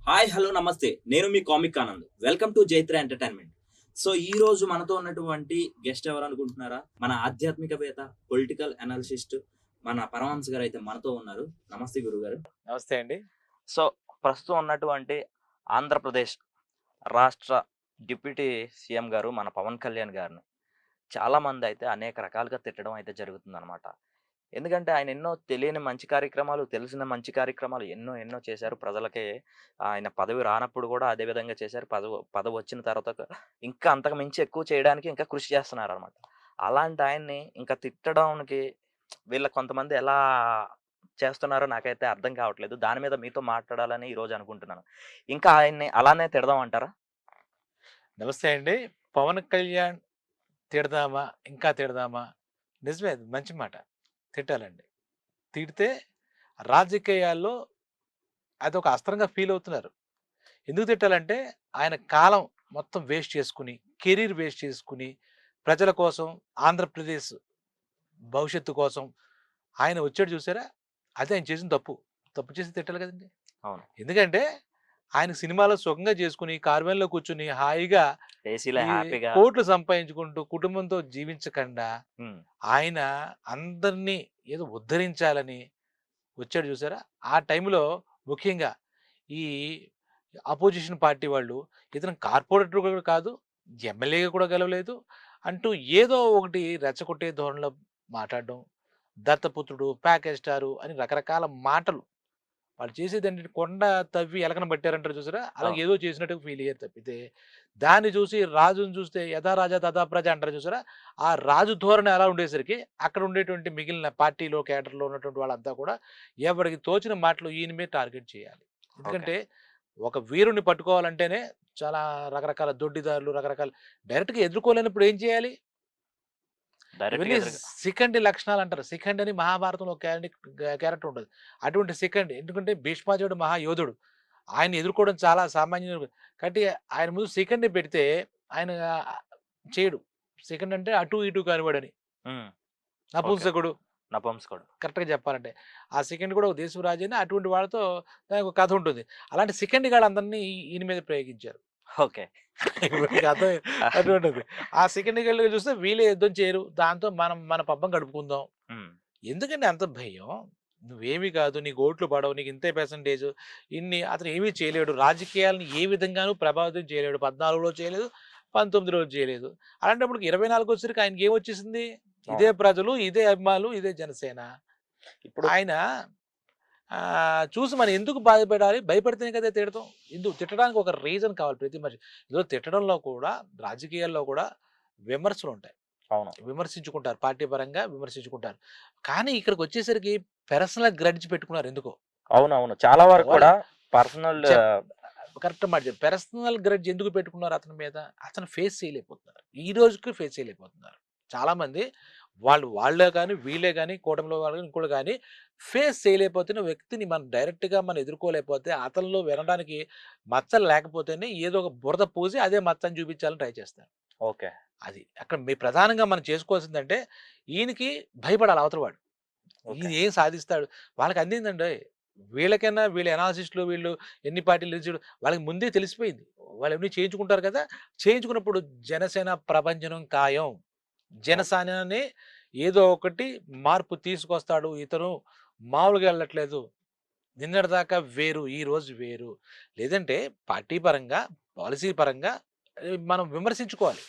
Hi hello నమస్తే నేను మీ comic Anand welcome to Jaitra entertainment. So ఈ రోజు మనతో ఉన్నటువంటి గెస్ట్ ఎవరు అనుకుంటున్నారా? మన ఆధ్యాత్మికవేత్త, పొలిటికల్ అనాలిసిస్ట్ మన పరమహంస గారు అయితే మనతో ఉన్నారు. నమస్తే గురుగారు. నమస్తే అండి. సో ప్రస్తుతం ఉన్నటువంటి ఆంధ్రప్రదేశ్ రాష్ట్ర డిప్యూటీ సీఎం గారు మన పవన్ కళ్యాణ్ గారిని చాలా మంది అయితే అనేక రకాలుగా తిట్టడం అయితే జరుగుతుందన్నమాట. ఎందుకంటే ఆయన ఎన్నో తెలియని మంచి కార్యక్రమాలు, తెలిసిన మంచి కార్యక్రమాలు ఎన్నో ఎన్నో చేశారు. ప్రజలకి ఆయన పదవి రానప్పుడు కూడా అదే విధంగా చేశారు. పదవొచ్చిన తర్వాత ఇంకా అంతకు మించి ఎక్కువ చేయడానికి ఇంకా కృషి చేస్తున్నారనమాట. అలాంటి ఆయన్ని ఇంకా తిట్టడానికి వీళ్ళ కొంతమంది ఎలా చేస్తున్నారో నాకైతే అర్థం కావట్లేదు. దాని మీద మీతో మాట్లాడాలని ఈరోజు అనుకుంటున్నాను. ఇంకా ఆయన్ని అలానే తిడదాం అంటారా? నమస్తే అండి. 'పవన్ కళ్యాణ్' తిడదామా? ఇంకా తిడదామా? నిజమే అది మంచి మాట. తిట్టాలండి. తిడితే రాజకీయాల్లో అదొక అస్త్రంగా ఫీల్ అవుతున్నారు. ఎందుకు తిట్టాలంటే ఆయన కాలం మొత్తం వేస్ట్ చేసుకొని, కెరీర్ వేస్ట్ చేసుకొని, ప్రజల కోసం, ఆంధ్రప్రదేశ్ భవిష్యత్తు కోసం ఆయన వచ్చాడు చూసారా? అదే ఆయన చేసిన తప్పు. తప్పు చేసి తిట్టాలి కదండీ! అవును. ఎందుకంటే ఆయన సినిమాలో సుఖంగా చేసుకొని, కారు వ్యాన్‌లో కూర్చొని హాయిగా ఏసీలో ఈ హ్యాపీగా. కోట్లు సంపాదించుకుంటూ కుటుంబంతో జీవించకండా, హ్మ్. ఆయన అందరిని ఏదో ఉద్ధరించాలని వచ్చాడు చూసారా? ఆ టైంలో ముఖ్యంగా ఈ అపోజిషన్ పార్టీ వాళ్ళు ఇతను కార్పొరేటర్ కూడా కాదు, ఎమ్మెల్యేగా కూడా గెలవలేదు అంటూ ఏదో ఒకటి రెచ్చగొట్టే ధోరణిలో మాట్లాడడం, దత్తపుత్రుడు, ప్యాకేజ్ స్టారు అని రకరకాల మాటలు వాళ్ళు చేసేదేంటంటే కొండ తవ్వి ఎలకన పట్టారంటారు చూసారా? అలా అవును. ఏదో చేసినట్టుగా ఫీల్ అయ్యారు తప్పితే, దాన్ని చూసి రాజుని చూస్తే యథా రాజా తథా ప్రజ అంటారు చూసారా? ఆ రాజు ధోరణి అలా ఉండేసరికి అక్కడ ఉండేటువంటి మిగిలిన పార్టీలో, కేడర్‌లో ఉన్నటువంటి వాళ్ళంతా కూడా ఎవరికి తోచిన మాటలు ఈయన మీద టార్గెట్ చేయాలి. ఓకే. ఎందుకంటే ఒక వీరుడిని పట్టుకోవాలంటేనే చాలా రకరకాల దొడ్డిదారులు, రకరకాల డైరెక్ట్‌గా ఎదుర్కోలేనప్పుడు ఏం చేయాలి? డైరెక్ట్‌గా ఇవన్నీ ఎదురుగా. శిఖండి లక్షణాలంటారు. శిఖండి అని మహాభారతంలో ఒక క్యారెక్టర్ ఉంటది. అటువంటి శిఖండి. ఎందుకంటే భీష్మాచార్యుడు మహాయోధుడు. ఆయన్ని ఎదుర్కోవడం చాలా సామాన్యుడు. కాబట్టి ఆయన ముందు శిఖండి పెడితే ఆయన చేయడు. శిఖండి అంటే అటు ఇటు కానివాడని. హ్మ్. ఓకే. నపుంసకుడు నపుంసకుడు. కరెక్ట్‌గా చెప్పాలంటే. ఆ శిఖండి కూడా ఒక దేశపు రాజైనా అటువంటి వాళ్ళతో దానికి ఒక కథ ఉంటుంది. అలాంటి శిఖండి గాళ్ళందరిని ఈయన మీద ప్రయోగించారు. ఓకే. ఇప్పుడు మీకు అర్థం అటువంటిది. ఆ సెకండ్ గేల్‌గా చూస్తే వీళ్ళే యుద్ధం చేయరు. దాంతో మనం మన పబ్బం గడుపుకుందాం. హ్మ్. ఎందుకండి అంత భయం? నువ్వేమి కాదు. నీకు ఓట్లు పడవు. నీకు ఇంతే పర్సెంటేజు. ఇన్ని అతను ఏమీ చేయలేడు. రాజకీయాలను ఏ విధంగాను ప్రభావితం చేయలేడు. 14లో చేయలేదు. 19లో చేయలేదు. అలాంటప్పుడు 24 వచ్చేసరికి ఆయనకేమొచ్చేసింది? ఇదే అవును. ప్రజలు, ఇదే అభిమానులు, ఇదే జనసేన. ఇప్పుడు ఆయన చూసి మనం ఎందుకు బాధపడాలి? భయపడితేనే కదా తిడతాం. తిట్టడానికి ఒక రీజన్ కావాలి ప్రతి మనిషి. ఇందులో తిట్టడంలో కూడా రాజకీయాల్లో కూడా విమర్శలుంటాయి. అవును. విమర్శించుకుంటారు. పార్టీ పరంగా విమర్శించుకుంటారు. కానీ ఇక్కడికొచ్చేసరికి పర్సనల్ గ్రడ్జ్ పెట్టుకున్నారు ఎందుకో. అవునవును. చాలా వరకు వాళ్ళ కూడా పర్సనల్. చెప్ కరెక్ట్ మాట చెప్పారు. పర్సనల్ గ్రడ్జ్ ఎందుకు పెట్టుకున్నారు అతని మీద? అతను ఫేస్ చేయలేకపోతున్నారు. ఈ రోజుకి ఫేస్ చేయలేకపోతున్నారు. చాలామంది వాళ్ళే గాని, వీళ్ళే గాని, కూటమిలో వాళ్ళు గాని, ఇంకోళ్ళు గాని ఫేస్ చేయలేకపోతున్న వ్యక్తిని మనం డైరెక్ట్‌గా మనం ఎదుర్కోలేకపోతే, అతనిలో వినడానికి మచ్చలు లేకపోతేనే ఏదో ఒక బురద పూసి అదే మచ్చని చూపించాలని ట్రై చేస్తారు. ఓకే. అది. అక్కడ ప్రధానంగా మనం చేసుకోవాల్సిందంటే ఈయనకి భయపడాలి అవతల వాడు. ఓకే. ఈయన ఏం సాధిస్తాడు? వాళ్ళకి అందిందండోయ్! వీళ్ళకన్నా వీళ్ళ అనాలిసిస్ట్‌లు వీళ్ళు ఎన్ని పార్టీలు నిలిచాడు వాళ్ళకి ముందే తెలిసిపోయింది. వాళ్ళవన్నీ చేయించుకుంటారు కదా! చేయించుకున్నప్పుడు జనసేన ప్రభంజనం ఖాయం. ఓకే. జనసేనని ఏదో ఒకటి మార్పు తీసుకొస్తాడు. ఇతను మామూలుగా ఎళ్ళట్లేదు. నిన్నటిదాకా వేరు, ఈరోజు వేరు. లేదంటే పార్టీ పరంగా, పాలిసీ పరంగా మనం విమర్శించుకోవాలి.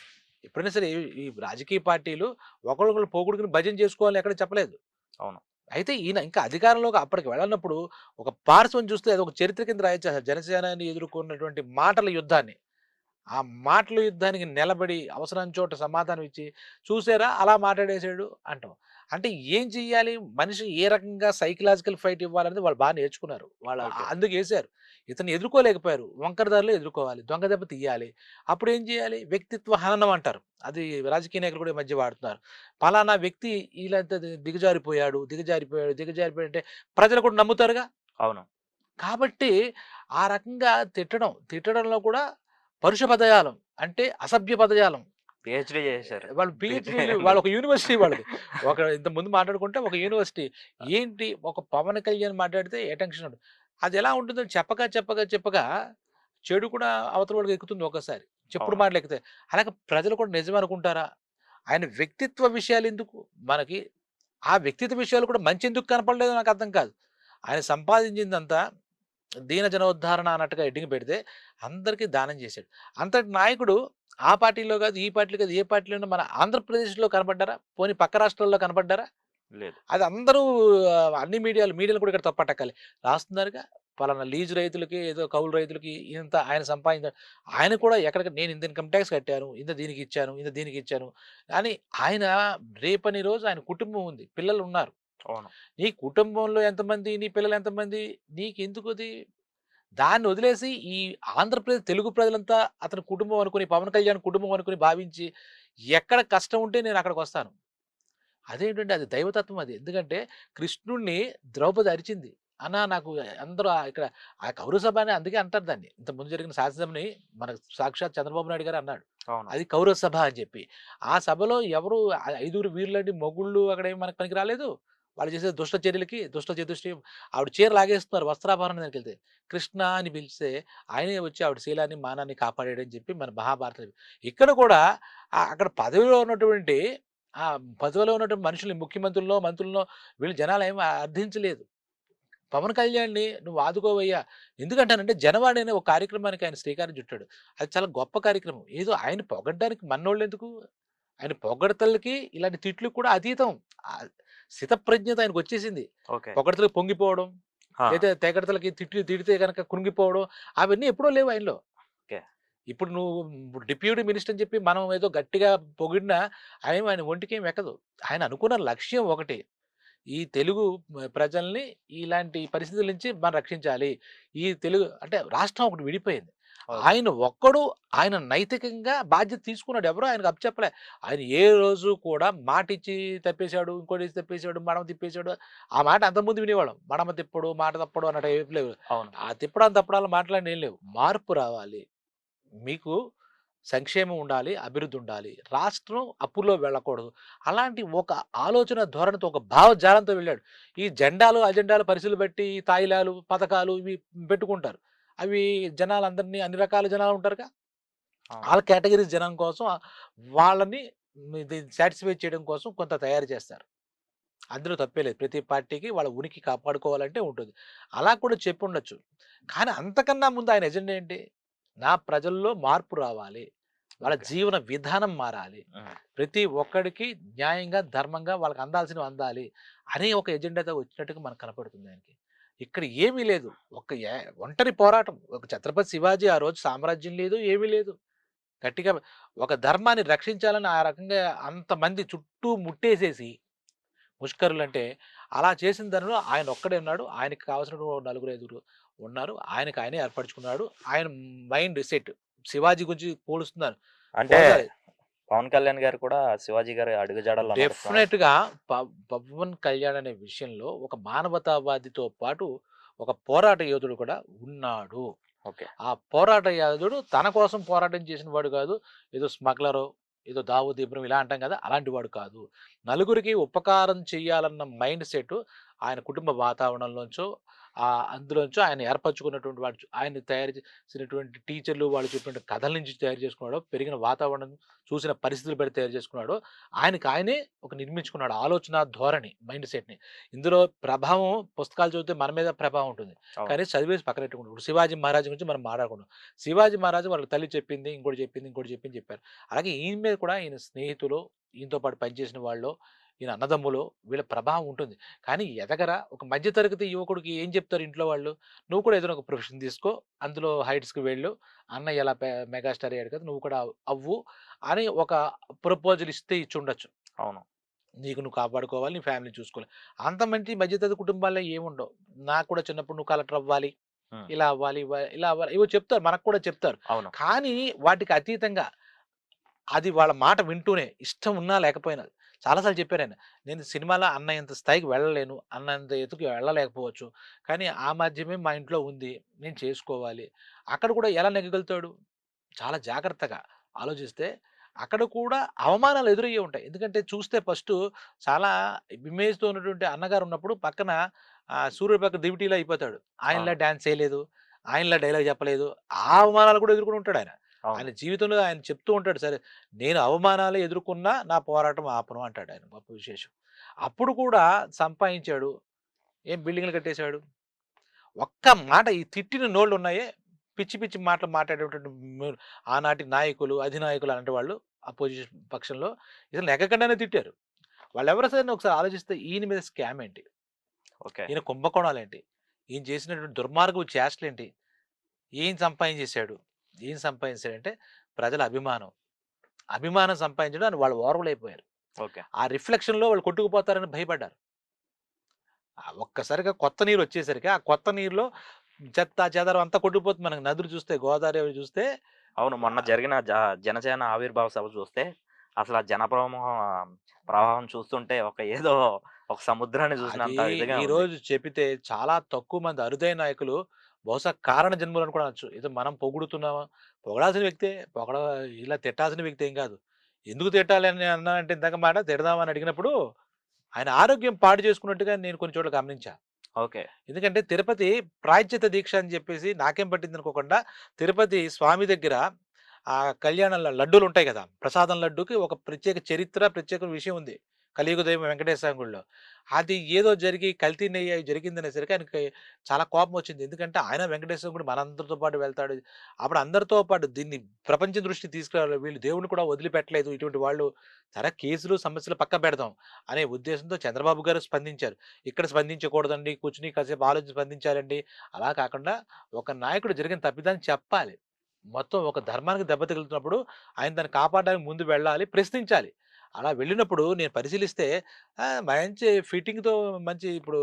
ఎప్పుడైనా సరే ఈ రాజకీయ పార్టీలు ఒకళ్ళొకళ్ళు పోగొట్టుకుని భజన చేసుకోవాలని ఎక్కడ చెప్పలేదు. అవును. అయితే ఈయన ఇంకా అధికారంలోకి అప్పటికి వెళ్ళనప్పుడు ఒక పార్శ్వం చూస్తే అదొక చరిత్ర కింద రాయొచ్చేసారు. జనసేనని ఎదుర్కొన్నటువంటి మాటల యుద్ధాన్ని. ఆ మాటల యుద్ధానికి నిలబడి అవసరం చోట సమాధానం ఇచ్చి, "చూసారా అలా మాట్లాడేసాడు" అంటాం. అంటే ఏం చెయ్యాలి? మనిషి ఏ రకంగా సైకలాజికల్ ఫైట్ ఇవ్వాలనేది వాళ్ళు నేర్చుకున్నారు. వాళ్ళు ఓకే. అందుకేసారు. ఇతన్ని ఎదుర్కోలేకపోయారు. వంకర దారిలో ఎదుర్కోవాలి. దొంగ దెబ్బ తీయాలి. అప్పుడేం చేయాలి? వ్యక్తిత్వ హననం అంటారు. అది రాజకీయ నాయకులు కూడా ఈ మధ్య వాడుతున్నారు. పలానా వ్యక్తి ఇలా దిగజారిపోయాడు, దిగజారిపోయాడు, దిగజారిపోయాడంటే ప్రజలు కూడా నమ్ముతారుగా. అవును. కాబట్టి ఆ రకంగా తిట్టడంలో కూడా పరుష పదజాలం అంటే అసభ్య పదజాలం. పీహెచ్‌డీ చేసేసారు. వాళ్ళు పీహెచ్‌డీలు పీహెచ్‌డీలు. వాళ్ళొక యూనివర్సిటీ వాళ్ళది. ఇంతకుముందు మాట్లాడుకుంటే ఒక యూనివర్సిటీ. ఏంటి ఒక పవన్ కళ్యాణ్ మాట్లాడితే ఏ టెన్షన్ ఉండదు. అది ఎలా ఉంటుందని చెప్పగా చెడు కూడా అవతల వాడికి ఎక్కుతుంది ఒక్కోసారి. చెప్పుడు అవును. మాటలు ఎక్కుతాయి. అలాగే ప్రజలు కూడా నిజం అనుకుంటారా? ఆయన వ్యక్తిత్వ విషయాలెందుకు? మనకి ఆ వ్యక్తిత్వ విషయాలు కూడా మంచెందుకు కనపడలేదో నాకర్థం కాదు. ఆయన సంపాదించిందంతా దీన జనోద్ధారణ అన్నట్టుగా హెడ్డింగ్ పెడితే అందరికి దానం చేశాడు. అంతటి నాయకుడు ఆ పార్టీలో కాదు, ఈ పార్టీలో కాదు, ఏ పార్టీలోనో మన ఆంధ్రప్రదేశ్‌లో కనపడ్డారా? పోనీ పక్క రాష్ట్రాల్లో కనపడ్డారా? లేదు. అది అందరూ అన్ని మీడియాలు కూడా ఇక్కడ తప్పట్టక్కాలి. రాస్తున్నారుగా పలానా లీజ్ రైతులకి, ఏదో కౌలు రైతులకి ఇంత ఆయన సంపాదించాడు. ఆయన కూడా ఎక్కడికి నేను ఇంత ఇన్‌కమ్ టాక్స్ కట్టాను. ఇంత దీనికిచ్చాను, ఇంత దీనికిచ్చాను. అని ఆయన రేపని రోజు ఆయన కుటుంబం ఉంది. పిల్లలున్నారు. అవును. నీ కుటుంబంలో ఎంతమంది? నీ పిల్లలు ఎంతమంది? నీకెందుకది? దాన్ని వదిలేసి ఈ ఆంధ్రప్రదేశ్ తెలుగు ప్రజలంతా అతని కుటుంబం అనుకుని, పవన్ కళ్యాణ్ కుటుంబం అనుకుని భావించి, ఎక్కడ కష్టం ఉంటే నేనక్కడికొస్తాను. అదేంటంటే అది దైవతత్వం అది. ఎందుకంటే కృష్ణుడిని ద్రౌపది అరిచింది. అన్నా నాకు అందరూ ఇక్కడ ఆ కౌరవ సభ అని అందుకే అంటారు దాన్ని. ఇంతకుముందు జరిగిన శాసనసభని మనకు సాక్షాత్ చంద్రబాబు నాయుడు గారే అన్నాడు. అవును. అది కౌరవ సభ అని చెప్పి. ఆ సభలో ఎవరు ఐదుగురు వీరులండి మొగుళ్ళు అక్కడేమి మనకు పనికి రాలేదు. వాళ్ళు చేసే దుష్ట చర్యలకి, దుష్ట చతుష్టయం ఆవిడ చీర లాగేస్తున్నారు వస్త్రాభరణం దగ్గరికెళ్తే. కృష్ణ అని పిలిస్తే ఆయనే వచ్చి ఆవిడ శీలాన్ని, మానాన్ని కాపాడాడని చెప్పి మన మహాభారతం. ఇక్కడ కూడా అక్కడ పదవిలో ఉన్నటువంటి ఆ పదవిలో ఉన్నటువంటి మనుషుల్ని ముఖ్యమంత్రులనో, మంత్రులనో వీళ్ళు జనాలేమి అర్థించలేదు. పవన్ కళ్యాణ్‌ని నువ్వు ఆదుకోవయ్యా! ఎందుకంటానంటే జనవాణి అనే ఒక కార్యక్రమానికి ఆయన శ్రీకారం చుట్టాడు. అది చాలా గొప్ప కార్యక్రమం. ఏదో ఆయన పొగడ్డానికి మనోళ్ళెందుకు? ఆయన పొగడ్తలకి, ఇలాంటి తిట్లకి కూడా అతీతం. ఆహ్, స్థితప్రజ్ఞత ఆయనకొచ్చేసింది. ఓకే. పొగడ్తలకి పొంగిపోవడం, ఆ! లేదా తెగడ్తలకి తిట్లు తిడితే గనక కృంగిపోవడం, అవన్నీ ఎప్పుడో లేవు ఆయనలో. ఓకే. ఇప్పుడు నువ్వు డిప్యూటీ మినిస్టర్ అని చెప్పి మనం ఏదో గట్టిగా పొగిడినా ఆయన ఒంటికేం ఎక్కదు. ఆయన అనుకున్న లక్ష్యం ఒకటి. ఈ తెలుగు ప్రజల్ని ఇలాంటి పరిస్థితుల నుంచి మనం రక్షించాలి. ఈ తెలుగు అంటే రాష్ట్రం ఒకటి విడిపోయింది. ఓకే. ఆయన ఒక్కడు ఆయన నైతికంగా బాధ్యత తీసుకున్నాడు. ఎవరు ఆయనకు అప్పచెప్పలే. ఆయన ఏ రోజు కూడా మాటిచ్చి తప్పేసాడు, ఇంకోటిచ్చి తప్పేసాడు, మడమ తిప్పేసాడు. ఆ మాట అంతకుముందు వినేవాళ్ళం. మడమ తిప్పడు, మాట తప్పడు అన్న టైప్ లేవు. అవును. ఆ తిప్పడం, తప్పడాలు మాటలన్నీ ఏం లేవు. మార్పు రావాలి. మీకు సంక్షేమం ఉండాలి, అభివృద్ధి ఉండాలి. రాష్ట్రం అప్పుల్లో వెళ్ళకూడదు. అలాంటి ఒక ఆలోచన ధోరణితో, ఒక భావజాలంతో వెళ్ళాడు. ఈ జెండాలు, అజెండాలు పరిస్థితులు బట్టి ఈ తాయిలాలు, పథకాలు ఇవి పెట్టుకుంటారు. అవి జనాలందరినీ అన్ని రకాల జనాలు ఉంటారుగా. అవును. ఆల్ కేటగరీస్ జనం కోసం వాళ్ళని ఇది సాటిస్ఫై చేయడం కోసం కొంత తయారు చేస్తారు. అందులో తప్పే లేదు. ప్రతి పార్టీకి వాళ్ళ ఉనికి కాపాడుకోవాలంటే ఉంటుంది. అలా కూడా చెప్పుండొచ్చు. కానీ అంతకన్నా ముందు ఆయన ఎజెండా ఏంటి? నా ప్రజల్లో మార్పు రావాలి. వాళ్ళ ఓకే. జీవన విధానం మారాలి. హ్మ్. ప్రతి ఒక్కడికి న్యాయంగా, ధర్మంగా వాళ్ళకి అందాల్సినవి అందాలి. అనే ఒక ఎజెండాతో వచ్చినట్టుగా మనకు కనపడుతుంది ఆయనకి. ఇక్కడ ఏమీ లేదు. ఒక ఒంటరి పోరాటం. ఒక ఛత్రపతి శివాజీ ఆ రోజు సామ్రాజ్యం లేదు, ఏమీ లేదు. గట్టిగా ఒక ధర్మాన్ని రక్షించాలని ఆ రకంగా అంతమంది చుట్టూ ముట్టేసేసి ముష్కరులంటే, అలా చేసిన దానిలో ఆయన ఒక్కడే ఉన్నాడు. ఆయనకి కావాల్సిన నలుగురు, ఐదుగురు ఉన్నారు. ఆయనకి ఆయనే ఏర్పరచుకున్నాడు. ఆయన మైండ్ సెట్. శివాజీ గురించి పోలుస్తున్నారు. అంటే పోల్చాలి. పవన్ కళ్యాణ్ గారు కూడా శివాజీ గారి అడుగుజాడల్లో నడుస్తున్నారు. డెఫినెట్‌గా పవన్ కళ్యాణ్ అనే విషయంలో ఒక మానవతావాదితో పాటు ఒక పోరాట యోధుడు కూడా ఉన్నాడు. ఓకే. ఆ పోరాట యోధుడు తన కోసం పోరాటం చేసిన వాడు కాదు. ఏదో స్మగ్లరో, ఏదో దావూద్ ఇబ్రహీం ఇలా అంటాం కదా! అలాంటి వాడు కాదు. నలుగురికి ఉపకారం చేయాలన్న మైండ్ సెట్ ఆయన కుటుంబ వాతావరణంలోంచో, అందులోంచో ఆయన ఏర్పరచుకున్నటువంటి వాడు ఆయన తయారు చేసినటువంటి టీచర్లు వాళ్ళు చెప్పిన కథల నుంచి తయారు చేసుకున్నాడో, పెరిగిన వాతావరణం చూసిన పరిస్థితులు బట్టి తయారు చేసుకున్నాడో, ఆయనకి ఆయనే ఒక నిర్మించుకున్నాడు ఆలోచన ధోరణి, మైండ్ సెట్‌ని. ఇందులో ప్రభావం పుస్తకాలు చదివితే మన మీద ప్రభావం ఉంటుంది. అవును. కానీ చదివేసి పక్కన పెట్టుకుంటాం. ఇప్పుడు శివాజీ మహారాజు గురించి మనం మాట్లాడుకున్నాం. శివాజీ మహారాజు వాళ్ళ తల్లి చెప్పింది, ఇంకోటి చెప్పింది, ఇంకోటి చెప్పింది చెప్పారు. అలాగే ఈయన మీద కూడా ఈయన స్నేహితులో, ఈయనతో పాటు పనిచేసిన వాళ్ళో, ఈయన అన్నదమ్ములో వీళ్ళ ప్రభావం ఉంటుంది. కానీ ఎదగరా ఒక మధ్య తరగతి యువకుడికి ఏం చెప్తారు ఇంట్లో వాళ్ళు? "నువ్వు కూడా ఏదైనా ఒక ప్రొఫెషన్ తీసుకో. అందులో హైట్స్‌కి వెళ్ళు. అన్నయ్య ఎలా మెగాస్టార్ అయ్యాడు కదా! నువ్వు కూడా అవ్వు" అని ఒక ప్రపోజల్ ఇస్తే ఇచ్చుండొచ్చు. అవును. నీకు నువ్వు కాపాడుకోవాలి. నీ ఫ్యామిలీని చూసుకోవాలి. అంత మంచి మధ్య తరగతి కుటుంబాల్లో ఏముండవు. నాకు కూడా చిన్నప్పుడు నువ్వు కలెక్టర్ అవ్వాలి. హ్మ్. ఇలా అవ్వాలి, ఇలా అవ్వాలి. ఏవో చెప్తారు. మనకు కూడా చెప్తారు. అవును. కానీ వాటికి అతీతంగా అది వాళ్ళ మాట వింటూనే ఇష్టం ఉన్నా లేకపోయినా చాలా సార్లు చెప్పారాయన. నేను సినిమాలో అన్నంత స్థాయికి వెళ్ళలేను. అన్నంత ఎత్తుకు వెళ్ళలేకపోవచ్చు. కానీ ఆ మాధ్యమే మా ఇంట్లో ఉంది. నేను చేసుకోవాలి. అక్కడ కూడా ఎలా నెగ్గగలుగుతాడు? చాలా జాగ్రత్తగా ఆలోచిస్తే అక్కడ కూడా అవమానాలు ఎదురయ్యే ఉంటాయి. ఎందుకంటే చూస్తే ఫస్టు చాలా ఇమేజ్‌తో ఉన్నటువంటి అన్నగారు ఉన్నప్పుడు పక్కన 'సూర్య' పక్కన 'దివిటీలో' అయిపోతాడు. ఆయనలా అవును. డాన్స్ చేయలేదు. ఆయనలా డైలాగ్ చెప్పలేదు. ఆ అవమానాలు కూడా ఎదుర్కొని ఉంటాడాయన. ఆయన అవును. జీవితంలో ఆయన చెప్తూ ఉంటాడు. సరే, నేను అవమానాలు ఎదుర్కొన్నా నా పోరాటం ఆపను అంటాడాయన. గొప్ప విశేషం. అప్పుడు కూడా సంపాదించాడు. ఏం బిల్డింగ్‌లు కట్టేసాడు. ఒక్క మాట ఈ తిట్టిన నోళ్ళున్నాయే, పిచ్చి పిచ్చి మాటలు మాట్లాడేటువంటి ము ఆనాటి నాయకులు, అధినాయకులు అలాంటి వాళ్ళు అపోజిషన్ పక్షంలో ఇసలు నెగ్గకుండానే తిట్టారు. వాళ్ళెవరు సరే ఒకసారి ఆలోచిస్తే ఈయన మీద స్కామ్ ఏంటి? ఓకే. ఈయన కుంభకోణాలేంటి? ఈయన చేసినటువంటి దుర్మార్గపు చేష్టలేంటి? ఏం సంపాదించేసాడు? ఏం సంపాదించాడంటే ప్రజల అభిమానం. అభిమానం సంపాదించడం అని వాళ్ళు ఓర్వలేకపోయారు. ఓకే. ఆ రిఫ్లెక్షన్‌లో వాళ్ళు కొట్టుకుపోతారని భయపడ్డారు. ఒక్కసారిగా కొత్త నీరొచ్చేసరికి, ఆ కొత్త నీరులో చెత్త, చెదారం అంతా కొట్టుకుపోతుంది. మనకు నదులు చూస్తే, గోదావరి అవి చూస్తే అవును. మొన్న ఆహ్, జరిగిన జనసేన ఆవిర్భావ సభ చూస్తే అసల ప్రవాహం చూస్తుంటే ఏదో ఒక సముద్రాన్ని అది చూసినంత ఇదిగా ఉంది. ఈరోజు చెప్పితే చాలా తక్కువ మంది అరుదైన నాయకులు బహుశా కారణ జన్ములని కూడా అనొచ్చు. ఏదో మనం పొగుడుతున్నామా, పొగడాల్సిన వ్యక్తే. ఇలా తిట్టాల్సిన వ్యక్తి ఏం కాదు. ఎందుకు తిట్టాలి అని అన్నానంటే ఇందాక మాట తిడదామని అడిగినప్పుడు, ఆయన ఆరోగ్యం పాడు చేసుకున్నట్టుగా నేను కొన్ని చోట్ల గమనించా. ఓకే. ఎందుకంటే తిరుపతి ప్రాయశ్చిత్త దీక్ష అని చెప్పేసి నాకేం పట్టిందనుకోకుండా, తిరుపతి స్వామి దగ్గర కళ్యాణంలో లడ్డూలుంటాయి గదా! ప్రసాదం లడ్డూకి ఒక ప్రత్యేక చరిత్ర, ప్రత్యేక విషయం ఉంది. కలియుగ దైవం వెంకటేశ్వర స్వామి గుడిలో. అది ఏదో జరిగి కల్తీ నెయ్యి అయి జరిగిందనేసరికి ఆయనకి చాలా కోపమొచ్చింది. ఎందుకంటే ఆయన వెంకటేశ్వర గుడి మనందరితో పాటు వెళ్తాడు. అప్పుడు అందరితో పాటు దీన్ని ప్రపంచం దృష్టికి తీసుకురావాలి. వీళ్ళు దేవుడిని కూడా వదిలిపెట్టలేదు. ఇటువంటి వాళ్ళు సరే కేసులు, సమస్యలు పక్కన పెడదాం అనే ఉద్దేశంతో చంద్రబాబు గారు స్పందించారు. ఇక్కడ స్పందించకూడదండి. కూర్చొని కాసేపు ఆలోచించి స్పందించాలండి. అలా కాకుండా ఒక నాయకుడు జరిగిన తప్పిదాన్ని చెప్పాలి. మొత్తం ఒక ధర్మానికి దెబ్బ తగులుతున్నప్పుడు ఆయన దాన్ని కాపాడడానికి ముందు వెళ్ళాలి. ప్రశ్నించాలి. అలా వెళ్ళినప్పుడు నేను పరిశీలిస్తే మంచి ఫిట్టింగ్‌తో మంచి ఇప్పుడు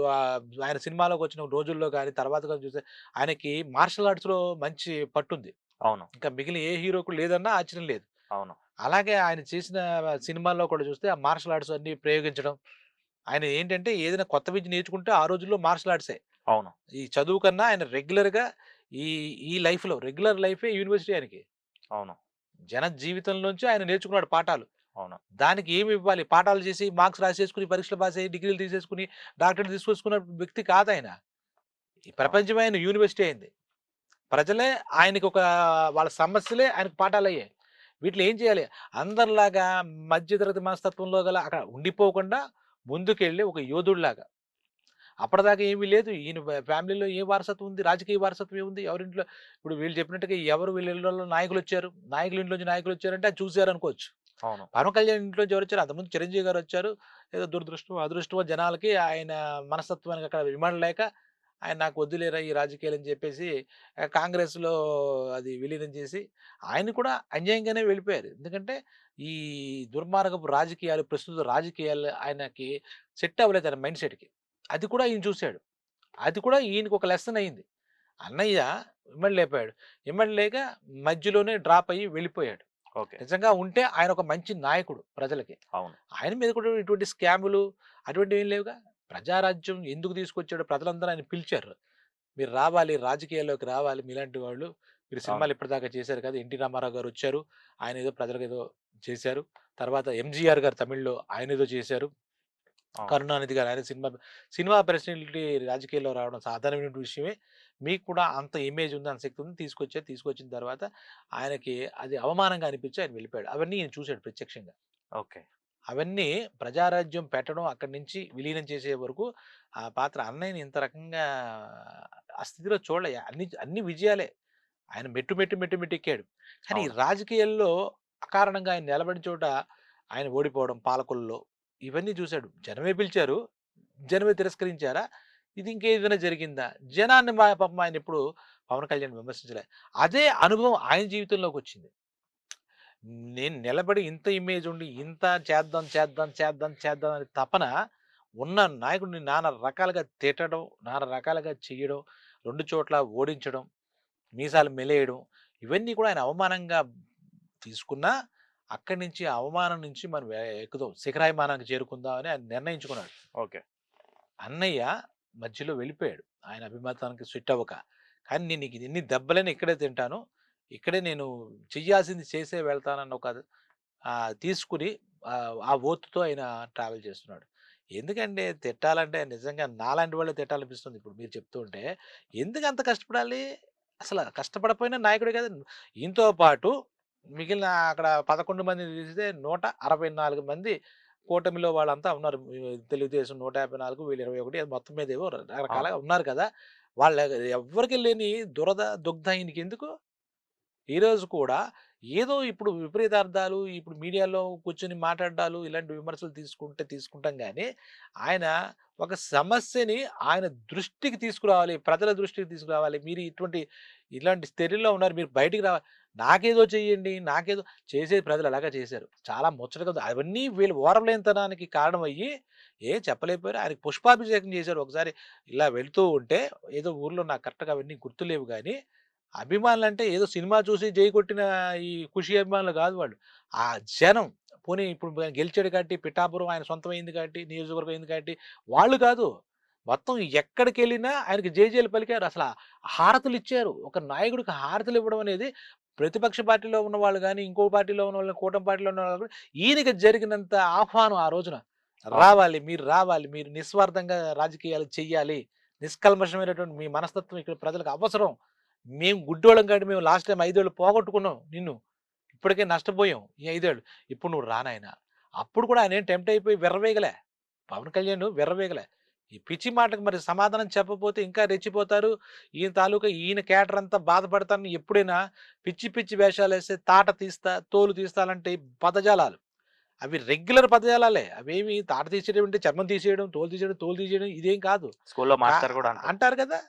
ఆయన సినిమాలోకొచ్చిన రోజుల్లో గాని, తర్వాత గాని చూస్తే ఆయనకి మార్షల్ ఆర్ట్స్‌లో మంచి పట్టుంది. అవును. ఇంకా మిగిలిన ఏ హీరోకి లేదన్నా ఆశ్చర్యం లేదు. అవును. అలాగే ఆయన చేసిన సినిమాల్లో కూడా చూస్తే ఆ మార్షల్ ఆర్ట్స్ అన్నీ ప్రయోగించడం. ఆయన ఏంటంటే ఏదైనా కొత్త విద్య నేర్చుకుంటే ఆ రోజుల్లో మార్షల్ ఆర్ట్సే. అవును. ఈ చదువు కన్నా ఆయన రెగ్యులర్‌గా ఈ ఈ లైఫ్‌లో రెగ్యులర్ లైఫే యూనివర్సిటీ ఆయనకి. అవును. జన జీవితంలోంచి ఆయన నేర్చుకున్నాడు పాఠాలు. అవును. దానికి ఏమి ఇవ్వాలి? పాఠాలు చేసి, మార్క్స్ రాసేసుకొని, పరీక్షలు పాస్ అయ్యి, డిగ్రీలు తీసేసుకొని, డాక్టరేట్ తీసుకొచ్చుకున్న వ్యక్తి కాదాయన. ఈ అవును. ప్రపంచమే ఆయన యూనివర్సిటీ అయింది. ప్రజలే ఆయనకొక వాళ్ళ సమస్యలే ఆయనకు పాఠాలయ్యాయి. వీటిలో ఏం చేయాలి? అందరిలాగా మధ్య తరగతి మనస్తత్వంలో గల అక్కడ ఉండిపోకుండా ముందుకెళ్ళి ఒక యోధుడిలాగా అప్పటిదాకా ఏమీ లేదు. ఈయన ఫ్యామిలీలో ఏ వారసత్వం ఉంది? రాజకీయ వారసత్వం ఏముంది? ఎవరింట్లో ఇప్పుడు వీళ్ళు చెప్పినట్టుగా ఎవరు వీళ్ళ ఇళ్ళలో నాయకులొచ్చారు? నాయకుల ఇంట్లోంచి నాయకులొచ్చారంటే అది చూసారనుకోవచ్చు. అవును. పవన్ కళ్యాణ్ ఇంట్లోంచి ఎవరొచ్చారు? అంతకుముందు చిరంజీవి గారొచ్చారు. ఏదో దురదృష్టమో, అదృష్టమో జనాలకి ఆయన మనస్తత్వానికి అక్కడ ఇమడలేక ఆయన నాకు వద్దులేరా ఈ రాజకీయాలని చెప్పేసి కాంగ్రెస్‌లో అది విలీనం చేసి ఆయన కూడా అన్యాయంగానే వెళ్ళిపోయారు. ఎందుకంటే ఈ దుర్మార్గపు రాజకీయాలు, ప్రస్తుత రాజకీయాలు ఆయనకి సెట్ అవ్వలేదు ఆయన మైండ్ సెట్‌కి. అది కూడా ఈయన చూసాడు. అది కూడా ఈయనకి ఒక లెసన్ అయింది. అన్నయ్య ఇమ్మడలేకపోయాడు. ఇమ్మడలేక మధ్యలోనే డ్రాప్ అయ్యి వెళ్ళిపోయాడు. ఓకే. నిజంగా ఉంటే ఆయన ఒక మంచి నాయకుడు ప్రజలకి. అవును. ఆయన మీద కూడా ఇటువంటి స్కాములు అటువంటివేం లేవుగా. ప్రజారాజ్యం ఎందుకు తీసుకొచ్చాడో ప్రజలందరూ ఆయన పిలిచారు. మీరు రావాలి, రాజకీయాల్లోకి రావాలి మీలాంటి వాళ్ళు. మీరు అవును. సినిమాలు ఇప్పటిదాకా చేశారు కదా! ఎన్టీ రామారావు గారొచ్చారు. ఆయనేదో ప్రజలకేదో చేశారు. తర్వాత ఎంజీఆర్ గారు తమిళ్‌లో ఆయనేదో చేశారు. అవును. కరుణానిధి గారు ఆయన సినిమా పర్సనాలిటీ రాజకీయాల్లో రావడం సాధారణమైన విషయమే. మీకు కూడా అంత ఇమేజ్ ఉంది, అంత శక్తి ఉంది. తీసుకొచ్చారు. తీసుకొచ్చిన తర్వాత ఆయనకి అది అవమానంగా అనిపించి ఆయన వెళ్ళిపోయాడు. అవన్నీ ఈయన చూసాడు ప్రత్యక్షంగా. ఓకే. అవన్నీ ప్రజారాజ్యం పెట్టడం, అక్కడి నుంచి విలీనం చేసే వరకు ఆ పాత్ర అన్నయ్యని ఇంత రకంగా ఆ స్థితిలో చూడలే. అన్ని అన్ని విజయాలే. ఆయన మెట్టు, మెట్టు, మెట్టు, మెట్టు ఎక్కాడు. కానీ ఈ అవును. రాజకీయాల్లో అకారణంగా ఆయన నిలబడిన చోట ఆయన ఓడిపోవడం పాలకుల్లో ఇవన్నీ చూసాడు. జనమే పిలిచారు. జనమే తిరస్కరించారా? ఇది ఇంకేదైనా జరిగిందా? జనాన్ని పాపం ఆయన ఎప్పుడు పవన్ కళ్యాణ్ విమర్శించలే. అదే అనుభవం ఆయన జీవితంలోకొచ్చింది. నేను నిలబడి ఇంత ఇమేజ్ ఉండి, ఇంత చేద్దాం, చేద్దాం, చేద్దాం, చేద్దాం అనే తపన ఉన్న నాయకుడిని నానా రకాలుగా తిట్టడం, నానా రకాలుగా చెయ్యడం, 2 చోట్ల ఓడించడం, మీసాలు మెలేయడం, ఇవన్నీ కూడా ఆయన అవమానంగా తీసుకున్నా, అక్కడి నుంచి ఆ అవమానం నుంచి మనం ఎక్కుదాం. శిఖరాయమానానికి చేరుకుందాం అని ఆయన నిర్ణయించుకున్నాడు. ఓకే. అన్నయ్య మధ్యలో వెళ్ళిపోయాడు. ఆయన అభిమతానికి సెట్ అవ్వక. కానీ నేను నీకు ఎన్ని దెబ్బలైనా ఇక్కడే తింటాను. ఇక్కడే నేను చెయ్యాల్సింది చేసే వెళ్తానన్న ఒక తీసుకుని ఆ ఓర్పుతో ఆయన ట్రావెల్ చేస్తున్నాడు. ఎందుకండి తిట్టాలంటే నిజంగా నాలాంటి వాళ్ళే తిట్టాలనిపిస్తుంది ఇప్పుడు మీరు చెప్తూ ఉంటే. ఎందుకంత కష్టపడాలి? అసల కష్టపడకపోయినా నాయకుడే కదా! ఈయనతో పాటు మిగిలిన అక్కడ 11 మందిని తీస్తే 164 మంది కూటమిలో వాళ్ళంతా ఉన్నారు. తెలుగుదేశం 154 వీళ్ళు 21 మొత్తం మీద ఏవో అవును. రకరకాలుగా ఉన్నారు కదా! వాళ్ళ ఎవ్వరికీ లేని దురద, దుగ్ధ ఈయనకెందుకు? ఈరోజు కూడా ఏదో ఇప్పుడు విపరీతార్థాలు ఇప్పుడు మీడియాలో కూర్చొని మాట్లాడ్డాలు, ఇలాంటి విమర్శలు తీసుకుంటాం గానీ, ఆయన ఒక సమస్యని ఆయన దృష్టికి తీసుకురావాలి. ప్రజల దృష్టికి తీసుకురావాలి. మీరు ఇలాంటి స్థితిలో ఉన్నారు. మీరు బయటికి రావాలి. నాకేదో చెయ్యండి, నాకేదో చేసేది ప్రజలు అలాగా చేశారు. చాలా ముచ్చటగా ఉంది. అవన్నీ వీళ్ళు ఓర్వలేనితనానికి కారణమయ్యి ఏం చెప్పలేకపోయారు. ఆయనకి పుష్పాభిషేకం చేశారు. ఒకసారి ఇలా వెళ్తూ ఉంటే ఏదో ఊర్లో నాకు కరెక్ట్‌గా అవన్నీ గుర్తులేవు గానీ అభిమానులంటే ఏదో సినిమా చూసి జై కొట్టిన ఈ 'ఖుషి' అభిమానులు గాదు వాళ్ళు. ఆ జనం పోనీ ఇప్పుడు గెలిచాడు కాబట్టి పిఠాపురం ఆయన సొంతమైంది కాబట్టి, నియోజకవర్గం అయింది కాబట్టి వాళ్ళు కాదు. మొత్తం ఎక్కడికెళ్ళినా ఆయనకి జేజేలు పలికారు. అసల హారతులిచ్చారు. ఒక నాయకుడికి హారతులివ్వడం అనేది ప్రతిపక్ష పార్టీలో ఉన్నవాళ్ళు గాని, ఇంకో పార్టీలో ఉన్నవాళ్ళు, కూటమి పార్టీలో ఉన్నవాళ్ళు కూడా ఈయనకి జరిగినంత ఆహ్వానం ఆ రోజున. అవును. రావాలి, మీరు రావాలి, మీరు నిస్వార్థంగా రాజకీయాలు చెయ్యాలి. నిష్కల్మషమైనటువంటి మీ మనస్తత్వం ఇక్కడ ప్రజలకు అవసరం. మేము గుడ్డోళ్ళం కాబట్టి మేము లాస్ట్ టైమ్ 5 ఏళ్ళు పోగొట్టుకున్నాం నిన్ను. ఇప్పటికే నష్టపోయాం ఈ 5 ఏళ్ళు. ఇప్పుడు నువ్వు రా నాయనా. అప్పుడు కూడా ఆయనేం టెంప్ట్ అయిపోయి విర్రవీగలే. పవన్ కళ్యాణ్ విర్రవీగలే. ఈ పిచ్చి మాటకు మరి సమాధానం చెప్పకపోతే ఇంకా రెచ్చిపోతారు. ఈయన తాలూకా ఈయన క్యాడర్ అంతా బాధపడతారని ఎప్పుడైనా పిచ్చి పిచ్చి వేషాలేస్తే తాట తీస్తా, తోలు తీస్తా అలాంటి పదజాలాలు. అవి రెగ్యులర్ పదజాలాలే. అవేమి తాట తీసేయడం అంటే చర్మం తీసేయడం, తోలు తీసేయడం ఇదేం కాదు. స్కూల్లో కా మాస్టర్ గూడా అంటారు. అంటారు కదా!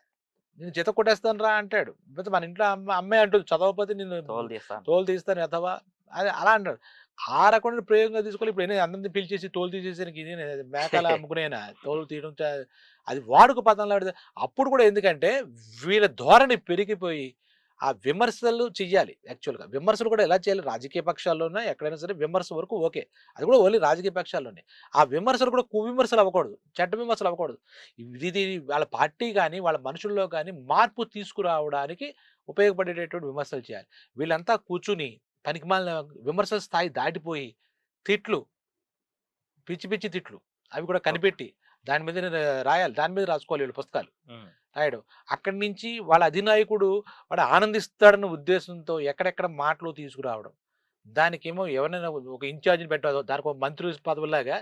"నేను జత కొట్టేస్తాను రా" అంటాడు. లేకపోతే మన ఇంట్లో అమ్మే అంటుంది చదవకపోతే నిన్ను తోలు తీస్తాను. తోలు తీస్తాను ఎదవా అని అలా అంటాడు. ఆ రకమైన ప్రయోగంగా తీసుకొని ఇప్పుడు అందరిని పిలిచేసి తోలు తీసేసానికి ఇదేనా మేకాల అమ్ముకునేనా తోలు తీయడం అది వాడుక పదంలో ఆడితే అప్పుడు కూడా ఎందుకంటే వీళ్ళ ధోరణి పెరిగిపోయి ఆ విమర్శలు చెయ్యాలి యాక్చువల్‌గా. విమర్శలు కూడా ఎలా చేయాలి రాజకీయ పక్షాల్లోనే ఎక్కడైనా సరే విమర్శ వరకు ఓకే. అది కూడా ఓన్లీ రాజకీయ పక్షాల్లోనే. ఆ విమర్శలు కూడా కువిమర్శలు అవ్వకూడదు. చెడ్డ విమర్శలు అవ్వకూడదు. ఇది వాళ్ళ పార్టీ గాని, వాళ్ళ మనుషుల్లో గాని మార్పు తీసుకురావడానికి ఉపయోగపడేటటువంటి విమర్శలు చేయాలి. వీళ్ళంతా కూర్చొని పనికిమాలిన విమర్శల స్థాయి దాటిపోయి తిట్లు, పిచ్చి పిచ్చి తిట్లు అవి కూడా ఓకే. కనిపెట్టి దాని మీద రాయాలి. దాని మీద రాసుకోవాలి వీళ్ళు పుస్తకాలు. హ్మ్. రాయడం. అక్కడి నుంచి వాళ్ళ అధినాయకుడు వాడు ఆనందిస్తాడన్న ఉద్దేశంతో ఎక్కడెక్కడ మాటలు తీసుకురావడం. దానికేమో ఎవరినైనా ఒక ఇన్‌చార్జ్‌ని పెట్టాలో దానికో మంత్రి పదవుల్లాగా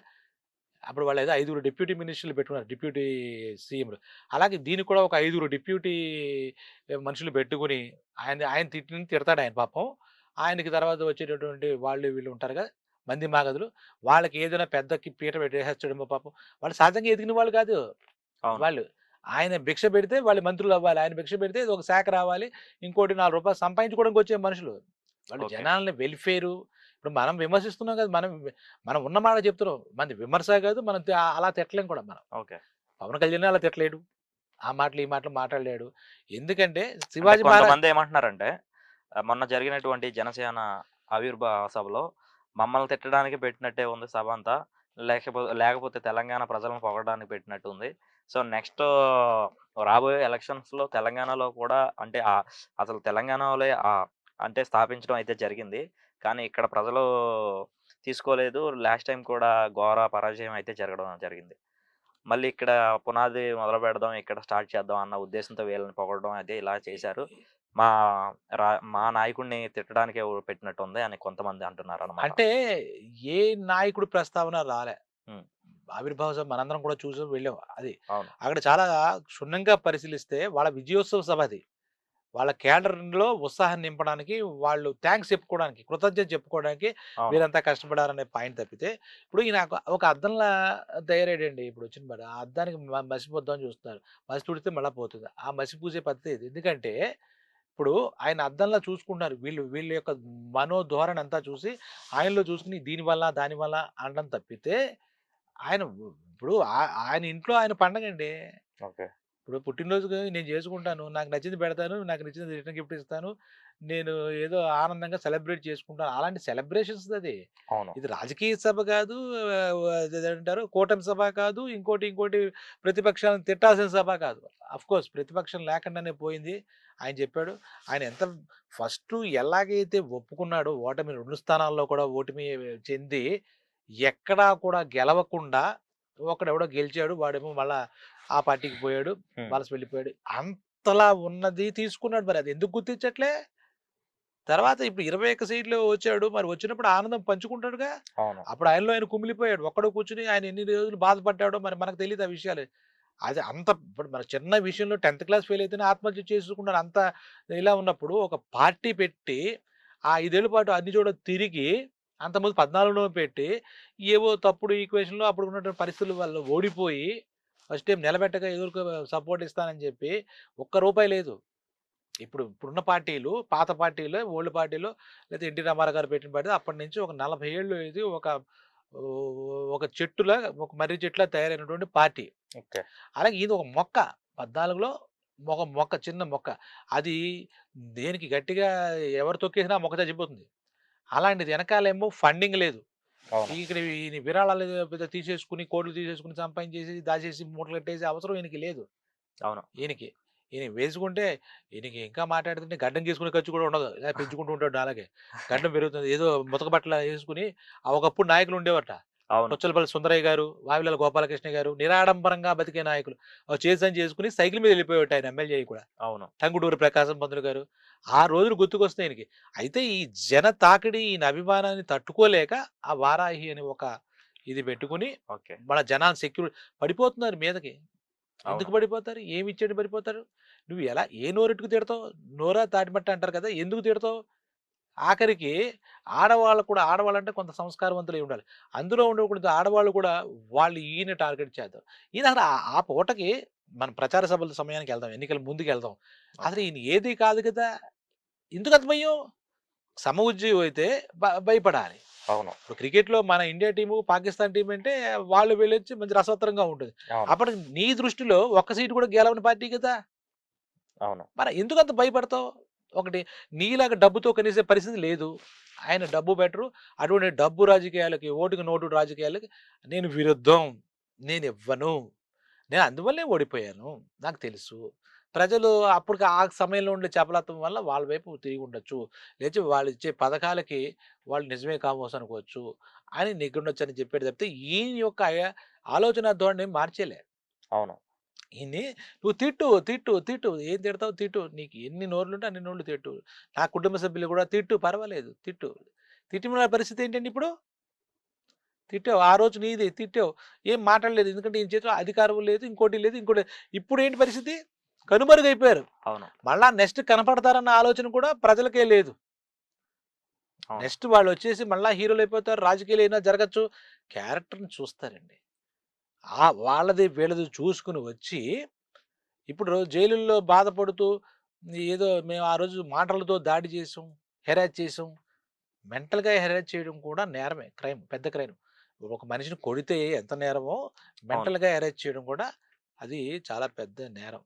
అప్పుడు వాళ్ళేదో 5గురు డిప్యూటీ మినిస్టర్‌లు పెట్టుకున్నారు. డిప్యూటీ సీఎంలు. అలాగే దీనికి కూడా ఒక 5గురు డిప్యూటీ మనుషులు పెట్టుకొని ఆయన తిడతాడాయన పాపం. ఆయనకి తర్వాత వచ్చేటటువంటి వాళ్ళు వీళ్ళు ఉంటారుగా మంది మాగదులు. వాళ్ళకి ఏదైనా పెద్దకి పీట పెట్టేసేస్తాడేమో పాపం. వాళ్ళు సహజంగా ఎదిగిన వాళ్ళు కాదు. అవును. వాళ్ళు. ఆయన భిక్ష పెడితే వాళ్ళు మంత్రులవ్వాలి. ఆయన భిక్ష పెడితే ఒక శాఖ రావాలి. ఇంకోటి రూ. 4 సంపాదించుకోవడానికొచ్చే మనుషులు. వాళ్ళు ఓకే. జనాల్ని వెల్‌ఫేరు ఇప్పుడు మనం విమర్శిస్తున్నాం కదా! మనం ఉన్న మాట చెప్తున్నాం. మనది విమర్శ కాదు. మనం అలా తిట్టలేం కూడా మనం. ఓకే. పవన్ కళ్యాణ్ అలా తిట్టలేడు. ఆ మాటలు, ఈ మాటలు మాట్లాడలేడు. ఎందుకంటే అంటే శివాజీ మహారాజ్ కొంతమందేమంటున్నారంటే మొన్న జరిగినటువంటి జనసేన ఆవిర్భావ సభలో మమ్మల్ని తిట్టడానికి పెట్టినట్టే ఉంది సభంతా. లేకపోతే తెలంగాణ ప్రజలను పొగడడానికి పెట్టినట్టుంది. సో, నెక్స్టు రాబోయే ఎలక్షన్స్‌లో తెలంగాణలో కూడా అంటే అసలు తెలంగాణలో అంటే స్థాపించడం అయితే జరిగింది. కానీ ఇక్కడ ప్రజలు తీసుకోలేదు. లాస్ట్ టైమ్ కూడా ఘోర పరాజయం అయితే జరగడం జరిగింది. మళ్ళీ ఇక్కడ పునాది మొదలుపెడదాం, ఇక్కడ స్టార్ట్ చేద్దాం అన్న ఉద్దేశంతో వీళ్ళని పొగడడం అది ఇలా చేశారు. మా మా నాయకుడిని తిట్టడానికే పెట్టినట్టుంది అని కొంతమంది అంటున్నారనమాట. అంటే ఏ నాయకుడి ప్రస్తావన రాలే. హ్మ్. ఆవిర్భావ సభ మనందరం కూడా చూసాం, వెళ్ళాం. అది. అవును. అక్కడ చాలా క్షుణ్ణంగా పరిశీలిస్తే వాళ్ళ విజయోత్సవ సభ అది. వాళ్ళ క్యాడర్‌లో ఉత్సాహం నింపడానికి, వాళ్ళు థాంక్స్ చెప్పుకోవడానికి, కృతజ్ఞత చెప్పుకోవడానికి అవును. వీరంతా కష్టపడారనే పాయింట్ తప్పితే, ఇప్పుడు ఈయన ఒక అద్దంలా తయారయ్యాడండి ఇప్పుడొచ్చిన మాట. ఆ అద్దానికి మసి పూద్దామని చూస్తున్నారు. మసి తుడితే మళ్ళా పోతుంది. ఆ మసి పూసే పద్ధతి ఇది. ఎందుకంటే, ఇప్పుడు ఆయన అద్దంలా చూసుకుంటున్నారు. వీళ్ళ యొక్క మనోధోరణి అంతా చూసి, ఆయనలో చూసుకొని దీనివల్ల, దానివల్ల అనడం తప్పితే, ఆయన ఇప్పుడు ఆయన ఇంట్లో ఆయన పండగండి. ఓకే. ఇప్పుడు పుట్టినరోజుకి నేను చేసుకుంటాను. నాకు నచ్చింది పెడతాను. నాకు నచ్చింది రిటర్న్ గిఫ్ట్ ఇస్తాను. నేను ఏదో ఆనందంగా సెలబ్రేట్ చేసుకుంటాను. అలాంటి సెలబ్రేషన్స్ అది. అవును. ఇది రాజకీయ సభ కాదు. అదేంటారు కూటమి సభ కాదు. ఇంకోటి ప్రతిపక్షాలను తిట్టాల్సిన సభ కాదు. ఆఫ్‌కోర్స్ ప్రతిపక్షం లేకుండానే పోయింది. ఆయన చెప్పాడు. ఆయన ఎంత ఫస్టు ఎలాగైతే ఒప్పుకున్నాడో ఓటమి 2 స్థానాల్లో కూడా ఓటమి చెంది ఎక్కడా కూడా గెలవకుండా ఒకడెవడో గెలిచాడు. వాడేమో మళ్ళా ఆ పార్టీకి పోయాడు. హ్మ్. వలస వెళ్ళిపోయాడు. అంతలా ఉన్నది తీసుకున్నాడు. మరి అది ఎందుకు గుర్తించట్లే? తర్వాత ఇప్పుడు 21 సీట్లు వచ్చాడు. మరి వచ్చినప్పుడు ఆనందం పంచుకుంటాడుగా. అవును. అప్పుడు ఆయనలో ఆయన కుమిలిపోయాడు. ఒక్కడు కూర్చొని ఆయన ఎన్ని రోజులు బాధపడ్డాడో మరి మనకు తెలీదు ఆ విషయాలు. అది అంత ఇప్పుడు మన చిన్న విషయంలో 10థ్ క్లాస్ ఫెయిల్ అయితేనే ఆత్మహత్య చేసుకున్నారు. అంత ఇలా ఉన్నప్పుడు ఒక పార్టీ పెట్టి ఆ 5 ఏళ్ల పాటు అన్ని చోట్ల తిరిగి అంతకుముందు 14లో పెట్టి ఏవో తప్పుడు ఈక్వేషన్‌లో అప్పుడు ఉన్నటువంటి పరిస్థితుల వల్ల ఓడిపోయి ఫస్ట్ టైమ్ నిలబెట్టగా ఎదురుగా సపోర్ట్ ఇస్తానని చెప్పి ఒక్క రూపాయి లేదు. ఇప్పుడున్న పార్టీలు, పాత పార్టీలు, ఓల్డ్ పార్టీలు లేతే ఎన్టీ రామారావు గారు పెట్టిన పార్టీ అప్పటి నుంచి ఒక 40 ఏళ్ళు ఇది ఒక చెట్టులా ఒక మర్రి చెట్టులా తయారైనటువంటి పార్టీ. ఓకే. అలాగే ఇది ఒక మొక్క 14లో ఒక మొక్క చిన్న మొక్క. అది దేనికి గట్టిగా ఎవరు తొక్కేసినా ఆ మొక్క చచ్చిపోతుంది. అలాంటిది ఎనకాలేమో ఫండింగ్ లేదు. అవును. ఇక్కడ ఈయన విరాళాలు పెద్ద తీసేసుకొని, కోట్లు తీసేసుకొని సంపాదించేసి, దాచేసి మూటలు కట్టేసే అవసరం ఈయనకి లేదు. అవును. ఈయనకి. ఈయన వేసుకుంటే ఈయనకి ఇంకా మాట్లాడుతుంటే గడ్డం గీసుకునే ఖర్చు కూడా ఉండదు. ఇలా పెంచుకుంటూ ఉంటాడు అలాగే. గడ్డం పెరుగుతుంది. ఏదో ముతక బట్టలు యేసుకొని ఒకప్పుడు నాయకులు ఉండేవారట. అవును. పుచ్చలపల్లి సుందరయ్య గారు, వావిలాల గోపాలకృష్ణ గారు నిరాడంబరంగా బతికే నాయకులు. చేసని చేసుకొని సైకిల్ మీద వెళ్ళిపోయేవాట ఆయన ఎమ్మెల్యే కూడా. అవును. టంగుటూరి ప్రకాశం పంతులు గారు. ఆ రోజులు గుర్తుకొస్తాయి ఈయనకి. అయితే ఈ జన తాకిడి ఈయన అభిమానాన్ని తట్టుకోలేక ఆ వారాహి అని ఒక ఇది పెట్టుకొని ఓకే. మన జనాలు పడిపోతున్నారు మీదకి. ఎందుకు అవును. పడిపోతారు? ఏమిచ్చాడు పడిపోతారు? నువ్వు ఎలా ఏ నోరెట్టుకు తిడతావు? నోరా తాటిమట్ట అంటారు కదా! ఎందుకు తిడతావు? ఆఖరికి ఆడవాళ్ళు కూడా ఆడవాళ్ళంటే కొంత సంస్కారవంతులై ఉండాలి. అందులో ఉండకూడదు ఆడవాళ్ళు కూడా వాళ్ళు ఈయన టార్గెట్ చేద్దాం. ఈయన అసలు ఆ పూటకి మనం ప్రచార సభల సమయానికెళ్దాం. ఎన్నికల ముందుకెళ్దాం. అసలు ఓకే. ఈయన ఏది కాదు కదా! ఎందుకంత భయం? సమఉజ్జీవి అయితే భయపడాలి. అవును. ఇప్పుడు క్రికెట్‌లో మన ఇండియా టీము, పాకిస్తాన్ టీమ్ అంటే వాళ్ళు వీళ్ళొచ్చి మంచి రసవత్తరంగా ఉంటుంది. అవును. అప్పటికి నీ దృష్టిలో ఒక్క సీటు కూడా గెలవని పార్టీ కదా! అవును. మరి ఎందుకంత భయపడతావు? ఒకటి నీలాగా డబ్బుతో కనేసే పరిస్థితి లేదు. ఆయన డబ్బు బెటరు. అటువంటి డబ్బు రాజకీయాలకి, ఓటుకి నోటు రాజకీయాలకి నేను విరుద్ధం. నేనివ్వను. నేను అందువల్లే ఓడిపోయాను. నాకు తెలుసు. ప్రజలు అప్పటికి ఆ సమయంలో ఉండే చపలత్వం వల్ల వాళ్ళ వైపు తిరిగి ఉండొచ్చు. లేచి వాళ్ళిచ్చే పథకాలకి వాళ్ళు నిజమే కామోసు అనుకోవచ్చు అని నెగ్గుండొచ్చని చెప్పాడు తప్పితే ఈయన యొక్క ఆలోచన ధోరణి మార్చేయలే. అవును. ఈయన్ని నువ్వు తిట్టు. ఏం తిడతావు తిట్టు. నీకు ఎన్ని నోర్లుంటే అన్ని నోర్లు తిట్టు. నా కుటుంబ సభ్యులు కూడా తిట్టు పర్వాలేదు తిట్టు. తిట్టిన పరిస్థితి ఏంటండి ఇప్పుడు? తిట్టావు. ఆ రోజు నీది తిట్టావు. ఏం మాట్లాడలేదు. ఎందుకంటే ఈయన చేతిలో అధికారం లేదు. ఇంకోటి లేదు. ఇప్పుడేంటి పరిస్థితి? కనుమరుగైపోయారు. అవును. మళ్ళా నెక్స్ట్ కనపడతారన్న ఆలోచన కూడా ప్రజలకే లేదు. అవును. నెక్స్ట్ వాళ్ళొచ్చేసి మళ్ళా హీరోలయిపోతారు. రాజకీయాలు ఏమైనా జరగచ్చు. క్యారెక్టర్‌ని చూస్తారండి. వాళ్ళది వీళ్ళది చూసుకొని వచ్చి ఇప్పుడు జైలుల్లో బాధపడుతూ ఏదో మేము ఆ రోజు మాటలతో దాడి చేసాం, హెరాస్ చేసాం. మెంటల్‌గా హెరాస్ చేయడం కూడా నేరమే. క్రైమ్. పెద్ద క్రైమ్. ఒక మనిషిని కొడితే ఎంత నేరమో, అవును. మెంటల్‌గా హెరాస్ చేయడం కూడా అది చాలా పెద్ద నేరం.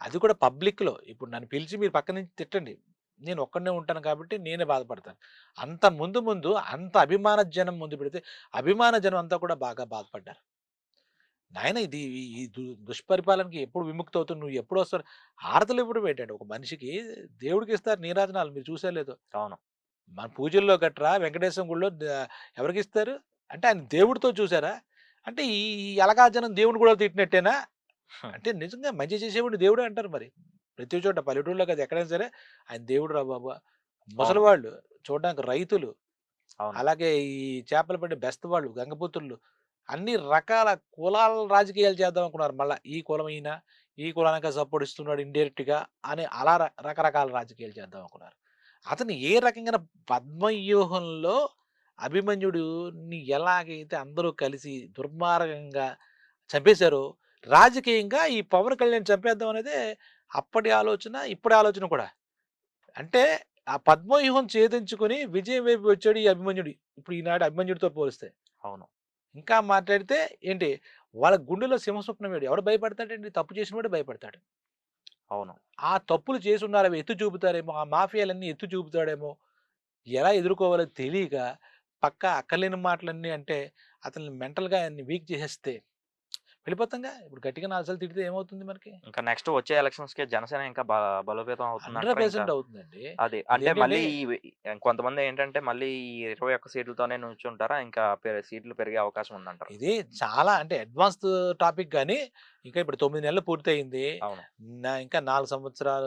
అది కూడా పబ్లిక్‌లో. ఇప్పుడు నన్ను పిలిచి మీరు పక్క నుంచి తిట్టండి. నేను ఒక్కడినే ఉంటాను కాబట్టి నేనే బాధపడతాను. అంత ముందు అంత అభిమాన జనం ముందు పెడితే, అభిమాన జనం అంతా కూడా బాగా బాధపడ్డారు. నాయన ఇది ఈ దుష్పరిపాలనకి ఎప్పుడు విముక్తవుతావు? నువ్వు ఎప్పుడొస్తావు? హారతలివ్వడం ఏంటండి ఒక మనిషికి దేవుడికిస్తారు నీరాజనాలు మీరు చూసారో లేదో. అవును. మన పూజల్లో గట్రా వెంకటేశ్వర గుడిలో ఎవరికిస్తారు? అంటే ఆయన దేవుడితో చూసారా? అంటే ఈ ఈ అలగా జనం దేవుడిని కూడా తిట్టినట్టేనా? హ్మ్. అంటే నిజంగా మంచి చేసేవాడిని దేవుడే అంటారు మరి. ప్రతి చోట పల్లెటూరులో కాదు ఎక్కడైనా సరే ఆయన దేవుడురా బాబు. అవును. ముసలివాళ్ళు, చూడడానికి రైతులు, అవును. అలాగే ఈ చేపలు పట్టే బెస్తవాళ్ళు, గంగపుత్రులు అన్ని రకాల కులాల రాజకీయాలు చేద్దాం అనుకున్నారు మళ్ళా. ఈ కులం ఈయన, ఈ కులానికే సపోర్ట్ ఇస్తున్నాడు ఇండైరెక్ట్‌గా అని అలా రకరకాల రాజకీయాలు చేద్దాం అనుకున్నారు. అతను ఏ రకంగాన పద్మవ్యూహంలో అభిమన్యుడుని ఎలాగైతే అందరూ కలిసి దుర్మార్గంగా చంపేశారో, రాజకీయంగా ఈ పవన్ కళ్యాణ్ చంపేద్దాం అనేదే అప్పటి ఆలోచన, ఇప్పటి ఆలోచన కూడా. అంటే ఆ పద్మవ్యూహం ఛేదించుకొని విజయం వైపు వచ్చాడు ఈ అభిమన్యుడు. ఇప్పుడు ఈనాడు అభిమన్యుడితో పోలిస్తే. అవును. ఇంకా మాట్లాడితే ఏంటి వాళ్ళ గుండెలో సింహస్వప్నం వేడు. ఎవడు భయపడతాడండి? తప్పు చేసినవాడే భయపడతాడు. అవును. ఆ తప్పులు చేసున్నారు అవి ఎత్తి చూపుతారేమో, ఆ మాఫియాలన్నీ ఎత్తి చూపుతాడేమో, ఎలా ఎదుర్కోవాలో తెలియక పక్కా అక్కర్లేని మాటలన్నీ అంటే అతన్ని మెంటల్‌గా ఆయన్ని వీక్ చేసేస్తే వెళ్ళిపోతాంగా. ఇప్పుడు గట్టిగా 4 సార్లు తిడితే ఏమవుతుంది మనకి? ఇంకా నెక్స్ట్ వచ్చే ఎలక్షన్స్‌కి జనసేన ఇంకా బలోపేతం అవుతుందంటారా ఇంకా? 100% అవుతుందండి. అది. అంటే ఇదేంటంటే మళ్ళీ కొంతమంది ఏంటంటే మళ్ళీ ఈ 21 సీట్లతోనే నుంచుంటారా? ఇంకా సీట్లు పెరిగే అవకాశం ఉందంటారా? ఇది చాలా అంటే అడ్వాన్స్‌డ్ టాపిక్ గాని, ఇంకా ఇప్పుడు 9 నెలలు పూర్తయింది. అవును. ఇంకా 4 సంవత్సరాల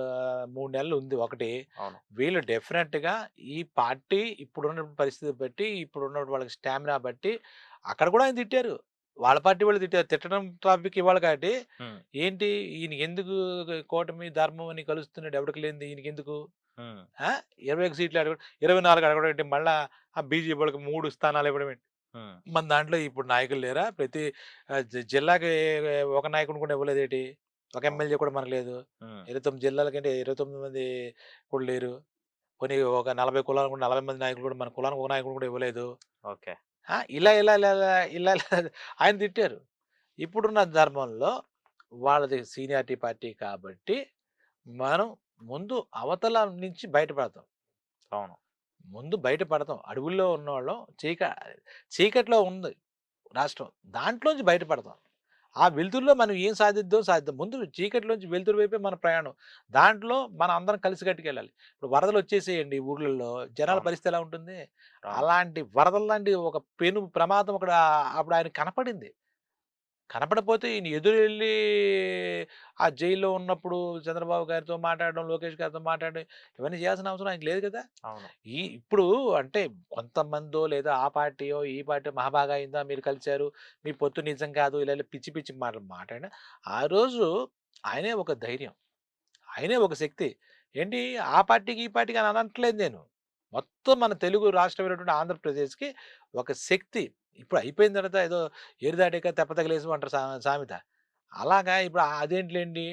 3 నెలలు ఉంది ఒకటి. అవును. వీళ్ళు డెఫినెట్‌గా ఈ పార్టీ ఇప్పుడున్న పరిస్థితి బట్టి, ఇప్పుడున్న వాళ్ళకి స్టామినా బట్టి అక్కడ కూడా ఆయన తిట్టారు. వాళ్ళ పార్టీ వాళ్ళు తిట్టారు. తిట్టడం టాపిక్ ఇవాళ కాబట్టి, హ్మ్. ఏంటి ఈయన ఎందుకు కూటమి, ధర్మం అని కలుస్తున్నాడు ఎవడికి లేనిది ఈయనకెందుకు? హ్మ్. ఆ! 21 సీట్లు 24 అడగడం ఏంటి? మళ్ళా ఆ బీజేపీ వాళ్ళకి 3 స్థానాలు ఇవ్వడం ఏంటి? హ్మ్. మన దాంట్లో ఇప్పుడు నాయకులు లేరా? ప్రతి జిల్లాకి ఒక నాయకుడిని కూడా ఇవ్వలేదేటి? ఒక అవును. ఎమ్మెల్యే కూడా మనకు లేదు. హ్మ్. 29 జిల్లాలకంటే 29 మంది కూడా లేరు. పోనీ ఒక 40 కులాలకు 40 మంది నాయకులు కూడా మన కులానికి ఒక నాయకుడు కూడా ఇవ్వలేదు. ఓకే. ఇలా ఆయన తిట్టారు. ఇప్పుడున్న ధర్మంలో వాళ్ళది సీనియారిటీ పార్టీ కాబట్టి మనం ముందు అవతల నుంచి బయటపడతాం. అవును. ముందు బయట పడతాం. అడవుల్లో ఉన్నోళ్ళం చీకట్లో ఉంది రాష్ట్రం. దాంట్లోంచి బయటపడతాం. ఆ వెలుతురులో మనం ఏం సాధిద్దాం. ముందు చీకటిలోంచి వెలుతురు వైపే మన ప్రయాణం. దాంట్లో మనం అందరం కలిసికట్టుకెళ్ళాలి. ఇప్పుడు వరదలొచ్చేసాయండి ఊర్లల్లో. జనాల అవును. పరిస్థితి ఎలా ఉంటుంది? అవును. అలాంటి వరదల్లాంటి ఒక పెను ప్రమాదం అక్కడ అప్పుడు ఆయనకి కనపడింది. కనపడపోతే ఈయన ఎదురెళ్ళి ఆ జైల్లో ఉన్నప్పుడు చంద్రబాబు గారితో మాట్లాడడం, లోకేష్ గారితో మాట్లాడడం ఇవన్నీ చేయాల్సిన అవసరం ఆయనకి లేదు కదా! అవును. ఇప్పుడు అంటే కొంతమందో లేదా ఆ పార్టీయో, ఈ పార్టీయో మహాబాగా అయిందా మీరు కలిసారు, మీ పొత్తు నిజం కాదు ఇలా ఇలా పిచ్చి పిచ్చి మాటలు మాట్లాడిన ఆ రోజు ఆయనే ఒక ధైర్యం. ఆయనే ఒక శక్తి. ఏంటి ఆ పార్టీకి, ఈ పార్టీకి అని అనట్లేదు నేను. మొత్తం మన తెలుగు రాష్ట్రమైనటువంటి ఆంధ్రప్రదేశ్‌కి ఒక శక్తి. ఇప్పుడు అయిపోయిన తర్వాత ఏదో ఏరు దాటాక తెప్ప తగిలేసు అంటారు సామెత. అలాగా ఇప్పుడు అదేంటిలెండి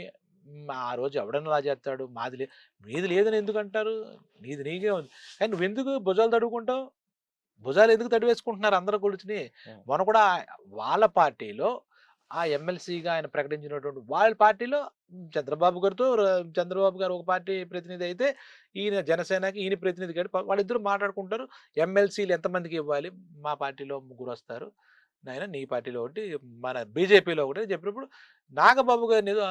ఆ రోజు ఎవడన్నా అలా చేస్తాడు. మీది లేదని ఎందుకంటారు? నీది నీకే ఉంది. కానీ నువ్వెందుకు భుజాలు తడుముకుంటావు? భుజాలు ఎందుకు తడివేసుకుంటున్నారు అందరూ కూర్చొని? హ్మ్. మొన్న కూడా వాళ్ళ పార్టీలో ఆ ఎమ్మెల్సీగా ఆయన ప్రకటించినటువంటి వాళ్ళ పార్టీలో చంద్రబాబు గారు ఒక పార్టీ ప్రతినిధి అయితే, ఈయన జనసేనకి ఈయన ప్రతినిధి కాబట్టి వాళ్ళిద్దరూ మాట్లాడుకుంటారు. ఎమ్మెల్సీలు ఎంతమందికి ఇవ్వాలి? మా పార్టీలో ముగ్గురొస్తారు. నాయనా నీ పార్టీలో ఒకటి, మన బీజేపీలో ఒకటి అని చెప్పినప్పుడు నాగబాబు గారిని ఏదో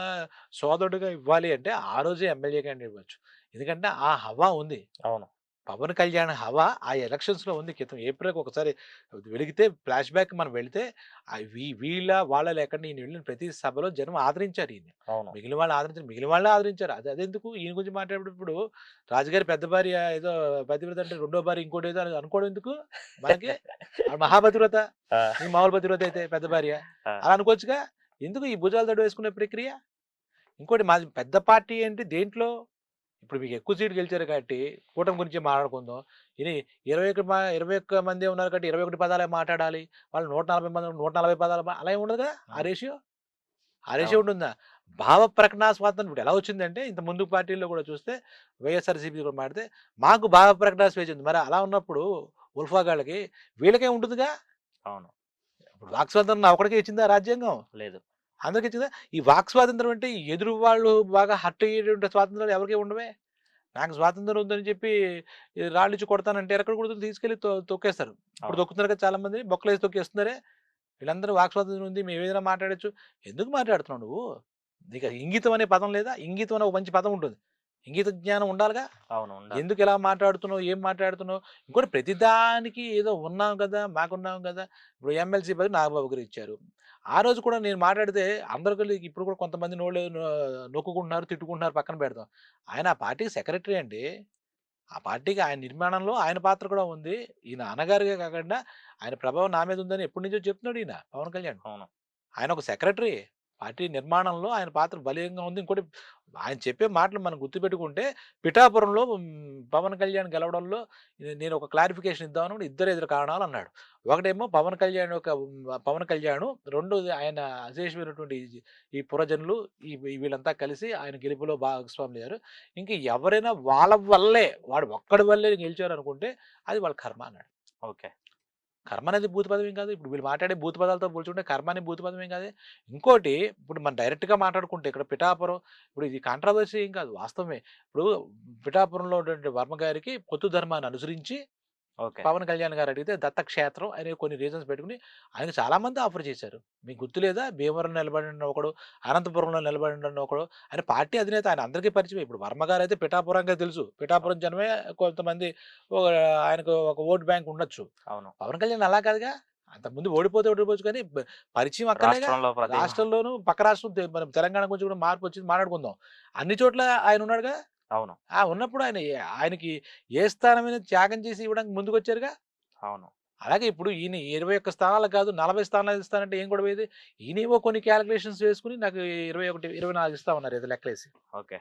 సోదరుడిగా ఇవ్వాలి అంటే ఆ రోజే ఎమ్మెల్యే క్యాండిడేట్ ఇవ్వచ్చు. ఎందుకంటే ఆ హవా ఉంది. అవును. పవన్ కళ్యాణ్ హవా ఆ ఎలక్షన్స్‌లో ఉంది. క్రితం ఏప్రిల్‌కి ఒకసారి వెలిగితే ఫ్లాష్ బ్యాక్ మనం వెళితే వాళ్ళ లేకుండా ఈయన వెళ్ళిన ప్రతి సభలో జనం ఆదరించారు ఈయన్ని. అవును. మిగిలిన వాళ్ళే ఆదరించారు. అదెందుకు ఈయన గురించి మాట్లాడేటప్పుడు ఇప్పుడు రాజుగారి పెద్ద భార్య ఏదో పతివ్రత అంటే రెండో భార్య ఇంకోటేదో అని అనుకోవడం ఎందుకు? మనకి ఆవిడ మహాపతివ్రత. ఆ! ఈయన మామూలు పతివ్రత అయితే పెద్ద భార్య. ఆ! అలా అనుకోవచ్చుగా? ఎందుకు ఈ భుజాలు తడవేసుకునే ప్రక్రియ? ఇంకోటి మాది పెద్ద పార్టీ ఏంటి దేంట్లో? ఇప్పుడు మీకు ఎక్కువ సీట్లు గెలిచారు కాబట్టి కూటమి గురించి మాట్లాడుకుందాం. ఇది 21 మందే ఉన్నారు కాబట్టి 21 పదాలే మాట్లాడాలి. వాళ్ళు 140 మంది 140 పదాలు అలా ఏమి ఉండదుగా ఆ హ్మ్. రేషియో. ఆ రేషియో అవును. ఉంటుందా? భావ ప్రకటనా స్వాతంత్రం ఇప్పుడు ఎలా వచ్చిందంటే ఇంత ముందు పార్టీల్లో కూడా చూస్తే వైఎస్ఆర్‌సీపీ కూడా మాట్లాడితే మాకు భావ ప్రకటన స్వేచ్ఛ ఉంది. మరి అలా ఉన్నప్పుడు ఉల్ఫా గాళ్ళకి వీళ్ళకే ఉంటుందిగా. అవును. ఇప్పుడు వాక్ స్వాతంత్రం నా ఒక్కడికే ఇచ్చిందా రాజ్యాంగం? లేదు. అందరికి ఇచ్చిందా? ఈ వాక్ స్వాతంత్రం అంటే ఎదురు వాళ్ళు బాగా హర్ట్ అయ్యేటువంటి స్వాతంత్రాలు ఎవరికీ ఉండవే. నాకు స్వాతంత్రం ఉందని చెప్పి రాళ్ళిచ్చి కొడతానంటే ఎక్కడ కొడుతురు తీసుకెళ్ళి తొక్కేస్తారు. ఇప్పుడు అవును. తొక్కుతున్నారు కదా చాలా మంది బొక్కలేసి తొక్కేస్తున్నారే. వీళ్ళందరూ వాక్ స్వాతంత్రం ఉంది. మేము ఏదైనా మాట్లాడొచ్చు. ఎందుకు మాట్లాడుతున్నావు నువ్వు? నీకు ఇంగితం అనే పదం లేదా? ఇంగితం అనే ఒక మంచి పదం ఉంటుంది. ఇంగిత జ్ఞానం ఉండాలిగా. అవును. ఉండాలి. ఎందుకు ఇలా మాట్లాడుతున్నావు? ఏం మాట్లాడుతున్నావు? ఇంకోటి ప్రతిదానికి ఏదో ఉన్నాం కదా! మాకున్నాం కదా! ఇప్పుడు ఎమ్మెల్సీ బదులు నాగబాబు గారు ఇచ్చారు. ఆ రోజు కూడా నేను మాట్లాడితే అందరూ కలిసి ఇప్పుడు కూడా కొంతమంది నోళ్ళు నొక్కుకుంటున్నారు, తిట్టుకుంటున్నారు పక్కన పెడదాం. ఆయన ఆ పార్టీకి సెక్రటరీ అండి. ఆ పార్టీకి ఆయన నిర్మాణంలో ఆయన పాత్ర కూడా ఉంది. ఈయన నాన్నగారిగా కాకుండా ఆయన ప్రభావం నా మీద ఉందని ఎప్పటినుంచో చెప్తున్నాడు ఈయన పవన్ కళ్యాణ్. అవును. ఆయన ఒక సెక్రటరీ. పార్టీ నిర్మాణంలో ఆయన పాత్ర బలీయంగా ఉంది. ఇంకోటి ఆయన చెప్పే మాటలు మనం గుర్తుపెట్టుకుంటే పిఠాపురంలో పవన్ కళ్యాణ్ గెలవడంలో నేను ఒక క్లారిఫికేషన్ ఇద్దామనుకుంటే ఇద్దరు కారణాలు అన్నాడు. ఒకటేమో పవన్ కళ్యాణ్ రెండోది ఆయన అశేషమైనటువంటి ఈ పురజనులు వీళ్ళంతా కలిసి ఆయన గెలుపులో భాగస్వాములయ్యారు. ఇంక ఎవరైనా వాళ్ళ వల్లే వాడు ఒక్కడి వల్లే గెలిచారనుకుంటే అది వాళ్ళ కర్మ అన్నాడు. ఓకే. కర్మ అనేది భూత పదం ఏం కాదు. ఇప్పుడు వీళ్ళు మాట్లాడే భూత పదాలతో పోల్చుకుంటే కర్మ అనే భూత పదం ఏం కాదు. ఇంకోటి ఇప్పుడు మనం డైరెక్ట్‌గా మాట్లాడుకుంటే ఇక్కడ పిఠాపురం ఇప్పుడు ఇది కాంట్రోవర్సీ ఏం కాదు. వాస్తవమే. ఇప్పుడు పిఠాపురంలో ఉన్నటువంటి వర్మ గారికి పొత్తు ధర్మాన్ని అనుసరించి ఓకే. పవన్ కళ్యాణ్ గారు అడిగితే దత్తక్షేత్రం అనే కొన్ని రీజన్స్ పెట్టుకొని ఆయనకు చాలా మంది ఆఫర్ చేశారు. మీకు గుర్తులేదా? భీమవరం నిలబడిన ఒకడు, అనంతపురంలో నిలబడిన ఒకడు. ఆయన పార్టీ అధినేత. ఆయన అందరికీ పరిచయమే. ఇప్పుడు వర్మ గారైతే పిఠాపురంగా తెలుసు. అవ్ పిఠాపురం జనమే కొంతమంది ఒక ఆయనకు ఒక ఓట్ బ్యాంక్ ఉండొచ్చు. అవును. పవన్ కళ్యాణ్ అలా కాదుగా. అంతకుముందు ఓడిపోతే ఓడిపోవచ్చు కానీ పరిచయం అక్కర్లేగా. రాష్ట్రంలో ప్రతి రాష్ట్రంలోనూ పక్క రాష్ట్రం మన తెలంగాణ గురించి కూడా మార్పు వచ్చింది మాట్లాడుకుందాం. అన్ని చోట్ల ఆయన ఉన్నాడుగా. అవును. ఉన్నప్పుడు ఆయనకి ఏ స్థానమైనా త్యాగం చేసి ఇవ్వడానికి ముందుకొచ్చారుగా. అవును. అలాగే ఇప్పుడు ఈయన 21 స్థానాలు కాదు 40 స్థానాలు ఇస్తానంటే ఏం గొడవ ఇది? ఈయనేమో కొన్ని కాలిక్యులేషన్స్ వేసుకొని నాకు 21, 24 ఇస్తా ఉన్నారు ఏదో లెక్కలేసి. ఓకే.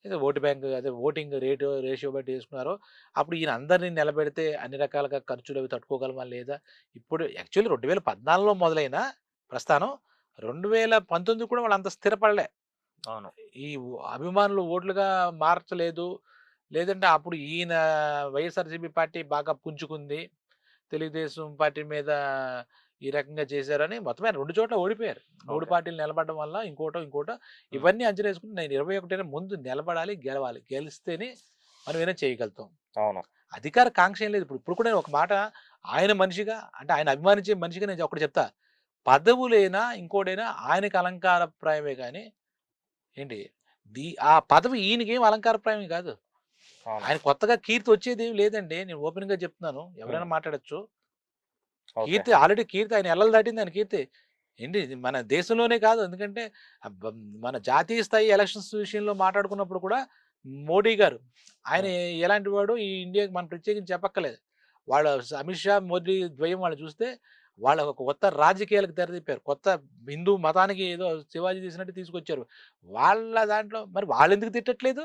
ఏదో ఓటు బ్యాంక్ అదే ఓటింగ్ రేషియో బట్టి చేసుకున్నారో, అప్పుడు ఈయన అందరిని నిలబెడితే అన్ని రకాలుగా ఖర్చులవి తట్టుకోగలమా లేదా? ఇప్పుడు యాక్చువల్లీ 2014లో మొదలైన ప్రస్థానం 2019 కూడా వాళ్ళంత స్థిరపడలే. అవును. ఈ అభిమానులు ఓట్లుగా మార్చలేదు. లేదంటే అప్పుడు ఈయన వైఎస్ఆర్‌సీపీ పార్టీ బాగా పుంజుకుంది. తెలుగుదేశం పార్టీ మీద ఈ రకంగా చేశారని మొత్తమే 2 చోట్ల ఓడిపోయారు. 3 ఓకే. పార్టీలు నిలబడడం వల్ల ఇంకోటో హ్మ్. ఇవన్నీ అంచనా ఏసుకొని నేను 21 ముందు నిలబడాలి, గెలవాలి. గెలిస్తేనే మనం ఏమైనా చేయగలుగుతాం. అవును. అధికార కాంక్ష ఏం లేదు. ఇప్పుడు కూడా నేను ఒక మాట ఆయన మనిషిగా అంటే ఆయన అభిమానించే మనిషిగా నేను ఒకటి చెప్తా. పదవులైనా, ఇంకోటైనా ఆయనకి అలంకారప్రాయమే గాని ఏంటి ఆ పదవి ఈయనకేం అలంకారప్రాయం కాదు. అవును. ఆయన కొత్తగా కీర్తి వచ్చేదేమి లేదండి. నేను ఓపెన్‌గా చెప్తున్నాను. ఎవరైనా హ్మ్. మాట్లాడొచ్చు. ఓకే. కీర్తి ఆయన ఎల్లలు దాటింది ఆయన కీర్తి. ఏంటి ఇది మన దేశంలోనే కాదు. ఎందుకంటే అబ్బ మన జాతీయ స్థాయి ఎలక్షన్స్ విషయంలో మాట్లాడుకున్నప్పుడు కూడా మోడీ గారు ఆయన హ్మ్. ఎలాంటి వాడు ఈ ఇండియాకి మనం ప్రత్యేకించి చెప్పక్కర్లేదు. వాళ్ళ అమిత్ షా, మోదీ ద్వయం వాళ్ళు చూస్తే వాళ్ళ ఒక కొత్త రాజకీయాలకు తెరదిప్పారు. కొత్త హిందూ మతానికి ఏదో శివాజీ తీసినట్టు తీసుకొచ్చారు. వాళ్ళ దాంట్లో మరి వాళ్ళెందుకు తిట్టట్లేదు?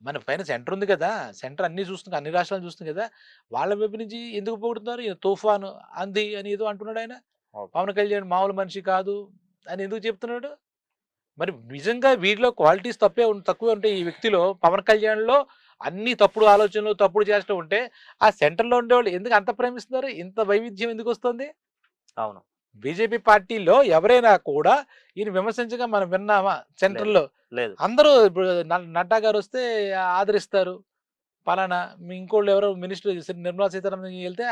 మన పైన సెంటర్ ఉంది కదా! సెంటర్ అన్నీ చూస్తుంది. అన్ని రాష్ట్రాలను చూస్తుంది కదా! వాళ్ళ వైపు నుంచి ఎందుకు పొగుడుతున్నారు? ఈయన తుఫాను, అంది అని ఏదో అంటున్నాడాయన. ఓకే. పవన్ కళ్యాణ్ మామూలు మనిషి కాదు అని ఎందుకు చెప్తున్నాడు? మరి నిజంగా వీరిలో క్వాలిటీస్ తక్కువే ఉంటాయి ఈ వ్యక్తిలో. పవన్ కళ్యాణ్‌లో అన్ని తప్పుడు ఆలోచనలు, తప్పుడు చేష్టలు ఉంటే, ఆ సెంటర్‌లో ఉండేవాళ్ళు ఎందుకు అంత ప్రేమిస్తున్నారు? ఇంత వైవిధ్యం ఎందుకొస్తుంది? అవును. బీజేపీ పార్టీలో ఎవరైనా కూడా ఈయన విమర్శించగా మనం విన్నామా? లేదు. సెంట్రల్‌లో లేదు. అందరూ ఇప్పుడు నడ్డా గారొస్తే ఆదరిస్తారు. పలానా మీ ఇంకోళ్ళు ఎవరో మినిస్టర్ నిర్మలా సీతారామన్ ఎళ్తే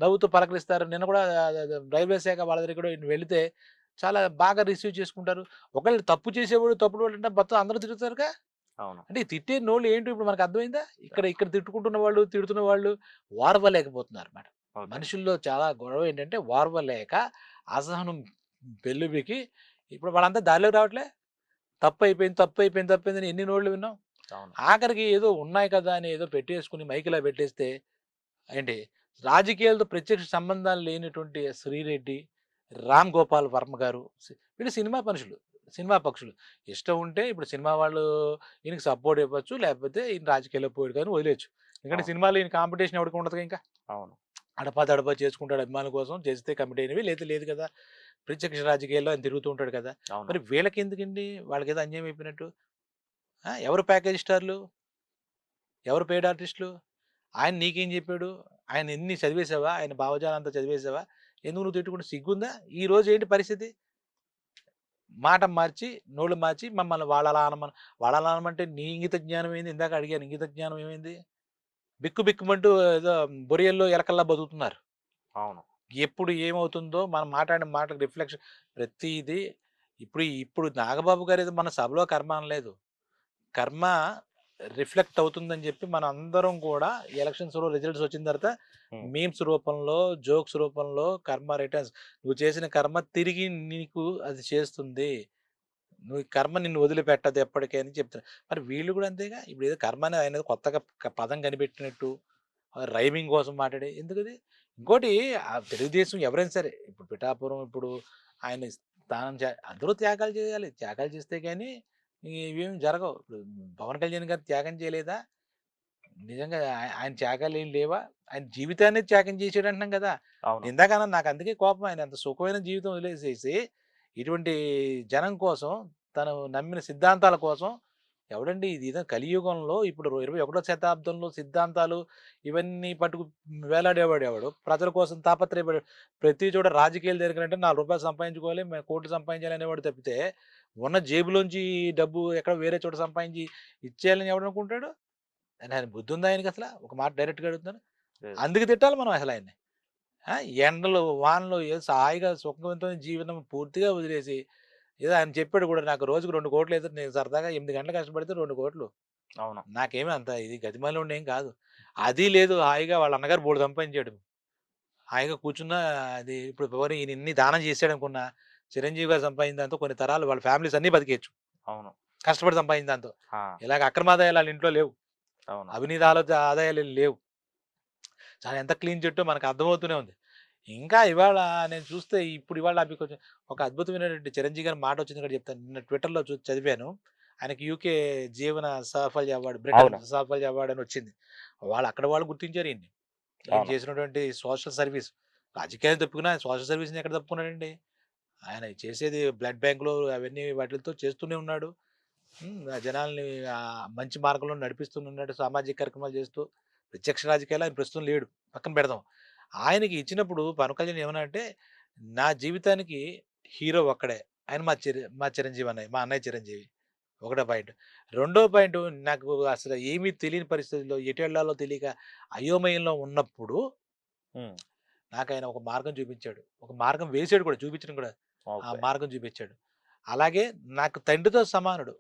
నవ్వుతూ పలకరిస్తారు. నిన్న కూడా రైల్వే శాఖ వాళ్ళ దగ్గరికి కూడా ఈయన వెళితే చాలా బాగా రిసీవ్ చేసుకుంటారు. ఒకవేళ తప్పు చేసేవాడు, తప్పుడు వాడంటే మొత్తం అందరూ తిరుగుతారుగా. అవును. అంటే ఈ తిట్టేనోళ్ళు ఏంటో ఇప్పుడు మనకు అర్థమైందా? ఇక్కడ ఇక్కడ తిట్టుకుంటున్న వాళ్ళు, తిడుతున్న వాళ్ళు ఓర్వలేకపోతున్నారన్నమాట. ఓకే. మనుషుల్లో చాలా గొడవ ఏంటంటే ఓర్వలేక, అసహనం పెల్లుబికి ఇప్పుడు వాళ్ళంతా దారిలోకి రావట్లే. తప్పయిపోయిందని ఎన్ని నోళ్ళు విన్నాం. అవును. ఆఖరికి ఏదో ఉన్నాయి కదా అని ఏదో పెట్టేసుకొని మైక్‌లా పెట్టేస్తే ఏంటి రాజకీయాలతో ప్రత్యక్ష సంబంధాలు లేనటువంటి శ్రీరెడ్డి, రామ్ గోపాల్ వర్మ గారు వీళ్ళు సినిమా మనుషులు. సినిమా పక్షులు. ఇష్టం ఉంటే ఇప్పుడు సినిమా వాళ్ళు ఈయనకి సపోర్ట్ ఇవ్వచ్చు. లేకపోతే ఈయన రాజకీయాల్లో పోయాడు కానీ వదిలేయొచ్చు. ఎందుకంటే అవును. సినిమాలో ఈయన కాంపిటీషన్ ఎవడికి ఉండదుగా ఇంకా. అవును. అడపాదడపా చేసుకుంటాడు అభిమానుల కోసం. చేస్తే కమిటీ అయినవి లేదు లేదు కదా! ప్రత్యక్ష రాజకీయాల్లో ఆయన తిరుగుతూ ఉంటాడు కదా! అవును. మరి వీళ్ళకెందుకండి? వాళ్ళకేదో అన్యాయం అయిపోయినట్టు. ఎవరు ప్యాకేజ్ స్టార్‌లు? ఎవరు పెయిడ్ ఆర్టిస్ట్‌లు? ఆయన నీకేం జెప్పాడు? ఆయన ఎన్ని చదివేసావా? ఆయన భావజాలం అంతా చదివేసావా? ఎందుకు నువ్వు తిట్టుకుంటూ సిగ్గుందా? ఈరోజు ఏంటి పరిస్థితి? మాట మార్చి, నోళ్ళు మార్చి మమ్మల్ని వాళ్ళలా అనమని వాళ్ళలా అనమంటే నీ ఇంగిత జ్ఞానం ఏంది? ఇందాక అడిగాను ఇంగిత జ్ఞానం ఏమైంది? బిక్కు బిక్కుమంటూ ఏదో బొరియల్లో ఎలకల్లా బతుకుతున్నారు. అవును. ఎప్పుడు ఏమవుతుందో మనం మాట్లాడిన మాటలకు రిఫ్లెక్షన్ ప్రతీది ఇప్పుడు నాగబాబు గారేదో మన సభలో కర్మ అనలేదు. కర్మ రిఫ్లెక్ట్ అవుతుందని చెప్పి మనందరం కూడా ఎలక్షన్స్‌లో రిజల్ట్స్ వచ్చిన తర్వాత హ్మ్. మీమ్స్ రూపంలో, జోక్స్ రూపంలో కర్మ రిటర్న్స్ నువ్వు చేసిన కర్మ తిరిగి నీకు అది చేస్తుంది. నువ్వు ఈ కర్మ నిన్ను వదిలిపెట్టదు ఎప్పటికి అని చెప్తున్నా. మరి వీళ్ళు కూడా అంతేగా. ఇప్పుడేదో కర్మ అని ఆయన ఏదో కొత్తగా పదం కనిపెట్టినట్టు రైమింగ్ కోసం మాట్లాడి ఎందుకది? ఇంకోటి తెలుగుదేశం ఎవరైనా సరే ఇప్పుడు పిఠాపురం ఇప్పుడు ఆయన స్థానం అందరూ త్యాగాలు చేయాలి. త్యాగాలు చేస్తే గాని ఇవేమి జరగవు. ఇప్పుడు పవన్ కళ్యాణ్ గారు త్యాగం చేయలేదా? నిజంగా ఆయన త్యాగాలేం లేవా? ఆయన జీవితాన్నే త్యాగం చేసాడు అంటున్నాం కదా! అవును. ఇందాకన్నాను నాకు అందుకే కోపం ఆయన అంత సుఖమైన జీవితం వదిలేసేసి, ఇటువంటి జనం కోసం తను నమ్మిన సిద్ధాంతాల కోసం ఎవడండి ఇది ఏదో కలియుగంలో ఇప్పుడు 21వ శతాబ్దంలో సిద్ధాంతాలు ఇవన్నీ పట్టుకు వేలాడేవాడు ఎవడు? ప్రజల కోసం తాపత్రయపడే ప్రతి చోట రాజకీయాలు దగ్గరంటే రూ. 4 సంపాదించుకోవాలి, కోట్లు సంపాదించాలి అనేవాడు తప్పితే, ఉన్న జేబులోంచి డబ్బు ఎక్కడ వేరే చోట సంపాదించి ఇచ్చేయాలని ఎవడనుకుంటాడు? ఆయన బుద్ధుందా ఆయనకసల? ఒక మాట డైరెక్ట్‌గా అడుగుతున్నాను. లేదు. అందుకు తిట్టాలి మనం అసలు ఆయన్ని. ఆ! ఎండలు, వానలు ఏదో హాయిగా సుఖవంతమైన జీవనం పూర్తిగా వదిలేసి, ఏదో ఆయన చెప్పాడు కూడా నాకు రోజుకి 2,00,00,000 ఏదో నేను సరదాగా 8 గంటలు కష్టపడితే 2,00,00,000 అవును. నాకేమి అంత ఇది గతిమాలినోడినేం కాదు. అది లేదు హాయిగా వాళ్ళ అన్నగారు బోలెడు సంపాదించాడు. హాయిగా కూర్చున్నా అది ఇప్పుడు పోనీ ఈయన ఇన్ని దానం చేసాడనుకున్నా, చిరంజీవి గారు సంపాదించిన దాంతో కొన్ని తరాలు వాళ్ళ ఫ్యామిలీస్ అన్నీ బతికేయచ్చు. అవును. కష్టపడి సంపాదించిన దాంతో. ఆ! ఇలాగ అక్రమ ఆదాయాలు ఆళ్ళ ఇంట్లో లేవు. అవును. అవినీతి ఆదాయాలు లేవు. చాలా ఎంత క్లీన్ చిట్టో మనకు అర్థమవుతూనే ఉంది. ఇంకా ఇవాళ నేను చూస్తే ఇప్పుడు ఇవాళ మీకు కొంచెం ఒక అద్భుతమైనటువంటి చిరంజీవి గారి మాట వచ్చింది కూడా చెప్తాను. నిన్న ట్విట్టర్‌లో చదివాను. ఆయనకి యూకే జీవన సాఫల్య అవార్డ్, బ్రిటన్ అవును. సాఫల్య అవార్డ్ అని వచ్చింది. వాళ్ళు వాళ్ళు గుర్తించారు ఈయన్ని. ఈయన అవును. చేసినటువంటి సోషల్ సర్వీస్. రాజకీయాలు తప్పుకున్నా సోషల్ సర్వీస్‌ని ఎక్కడ తప్పుకున్నాడండి? ఆయన చేసేది బ్లడ్ బ్యాంక్‌లో అవన్నీ వాటిలతో చేస్తూనే ఉన్నాడు. ఆ జనాల్ని మంచి మార్గంలో నడిపిస్తూనున్నాడు. సామాజిక కార్యక్రమాలు చేస్తూ. ప్రత్యక్ష రాజకీయాల్లో ఆయన ప్రస్తుతం లేడు. పక్కన పెడదాం. ఆయనకి ఇచ్చినప్పుడు పవన్ కళ్యాణ్ ఏమన్నా అంటే, నా జీవితానికి హీరో ఒక్కడే. ఆయన మా చిరంజీవి అన్నయ్య. మా అన్నయ్య చిరంజీవి. ఒకటో పాయింట్. రెండో పాయింట్ నాకు అసలు ఏమీ తెలియని పరిస్థితుల్లో ఎటెళ్ళాలో తెలియక అయోమయంలో ఉన్నప్పుడు హ్మ్. నాకాయన ఒక మార్గం చూపించాడు. ఒక మార్గం వేసాడు కూడా. చూపించడం కూడా. ఆ ఓకే. మార్గం చూపించాడు. అలాగే నాకు తండ్రితో సమానుడు.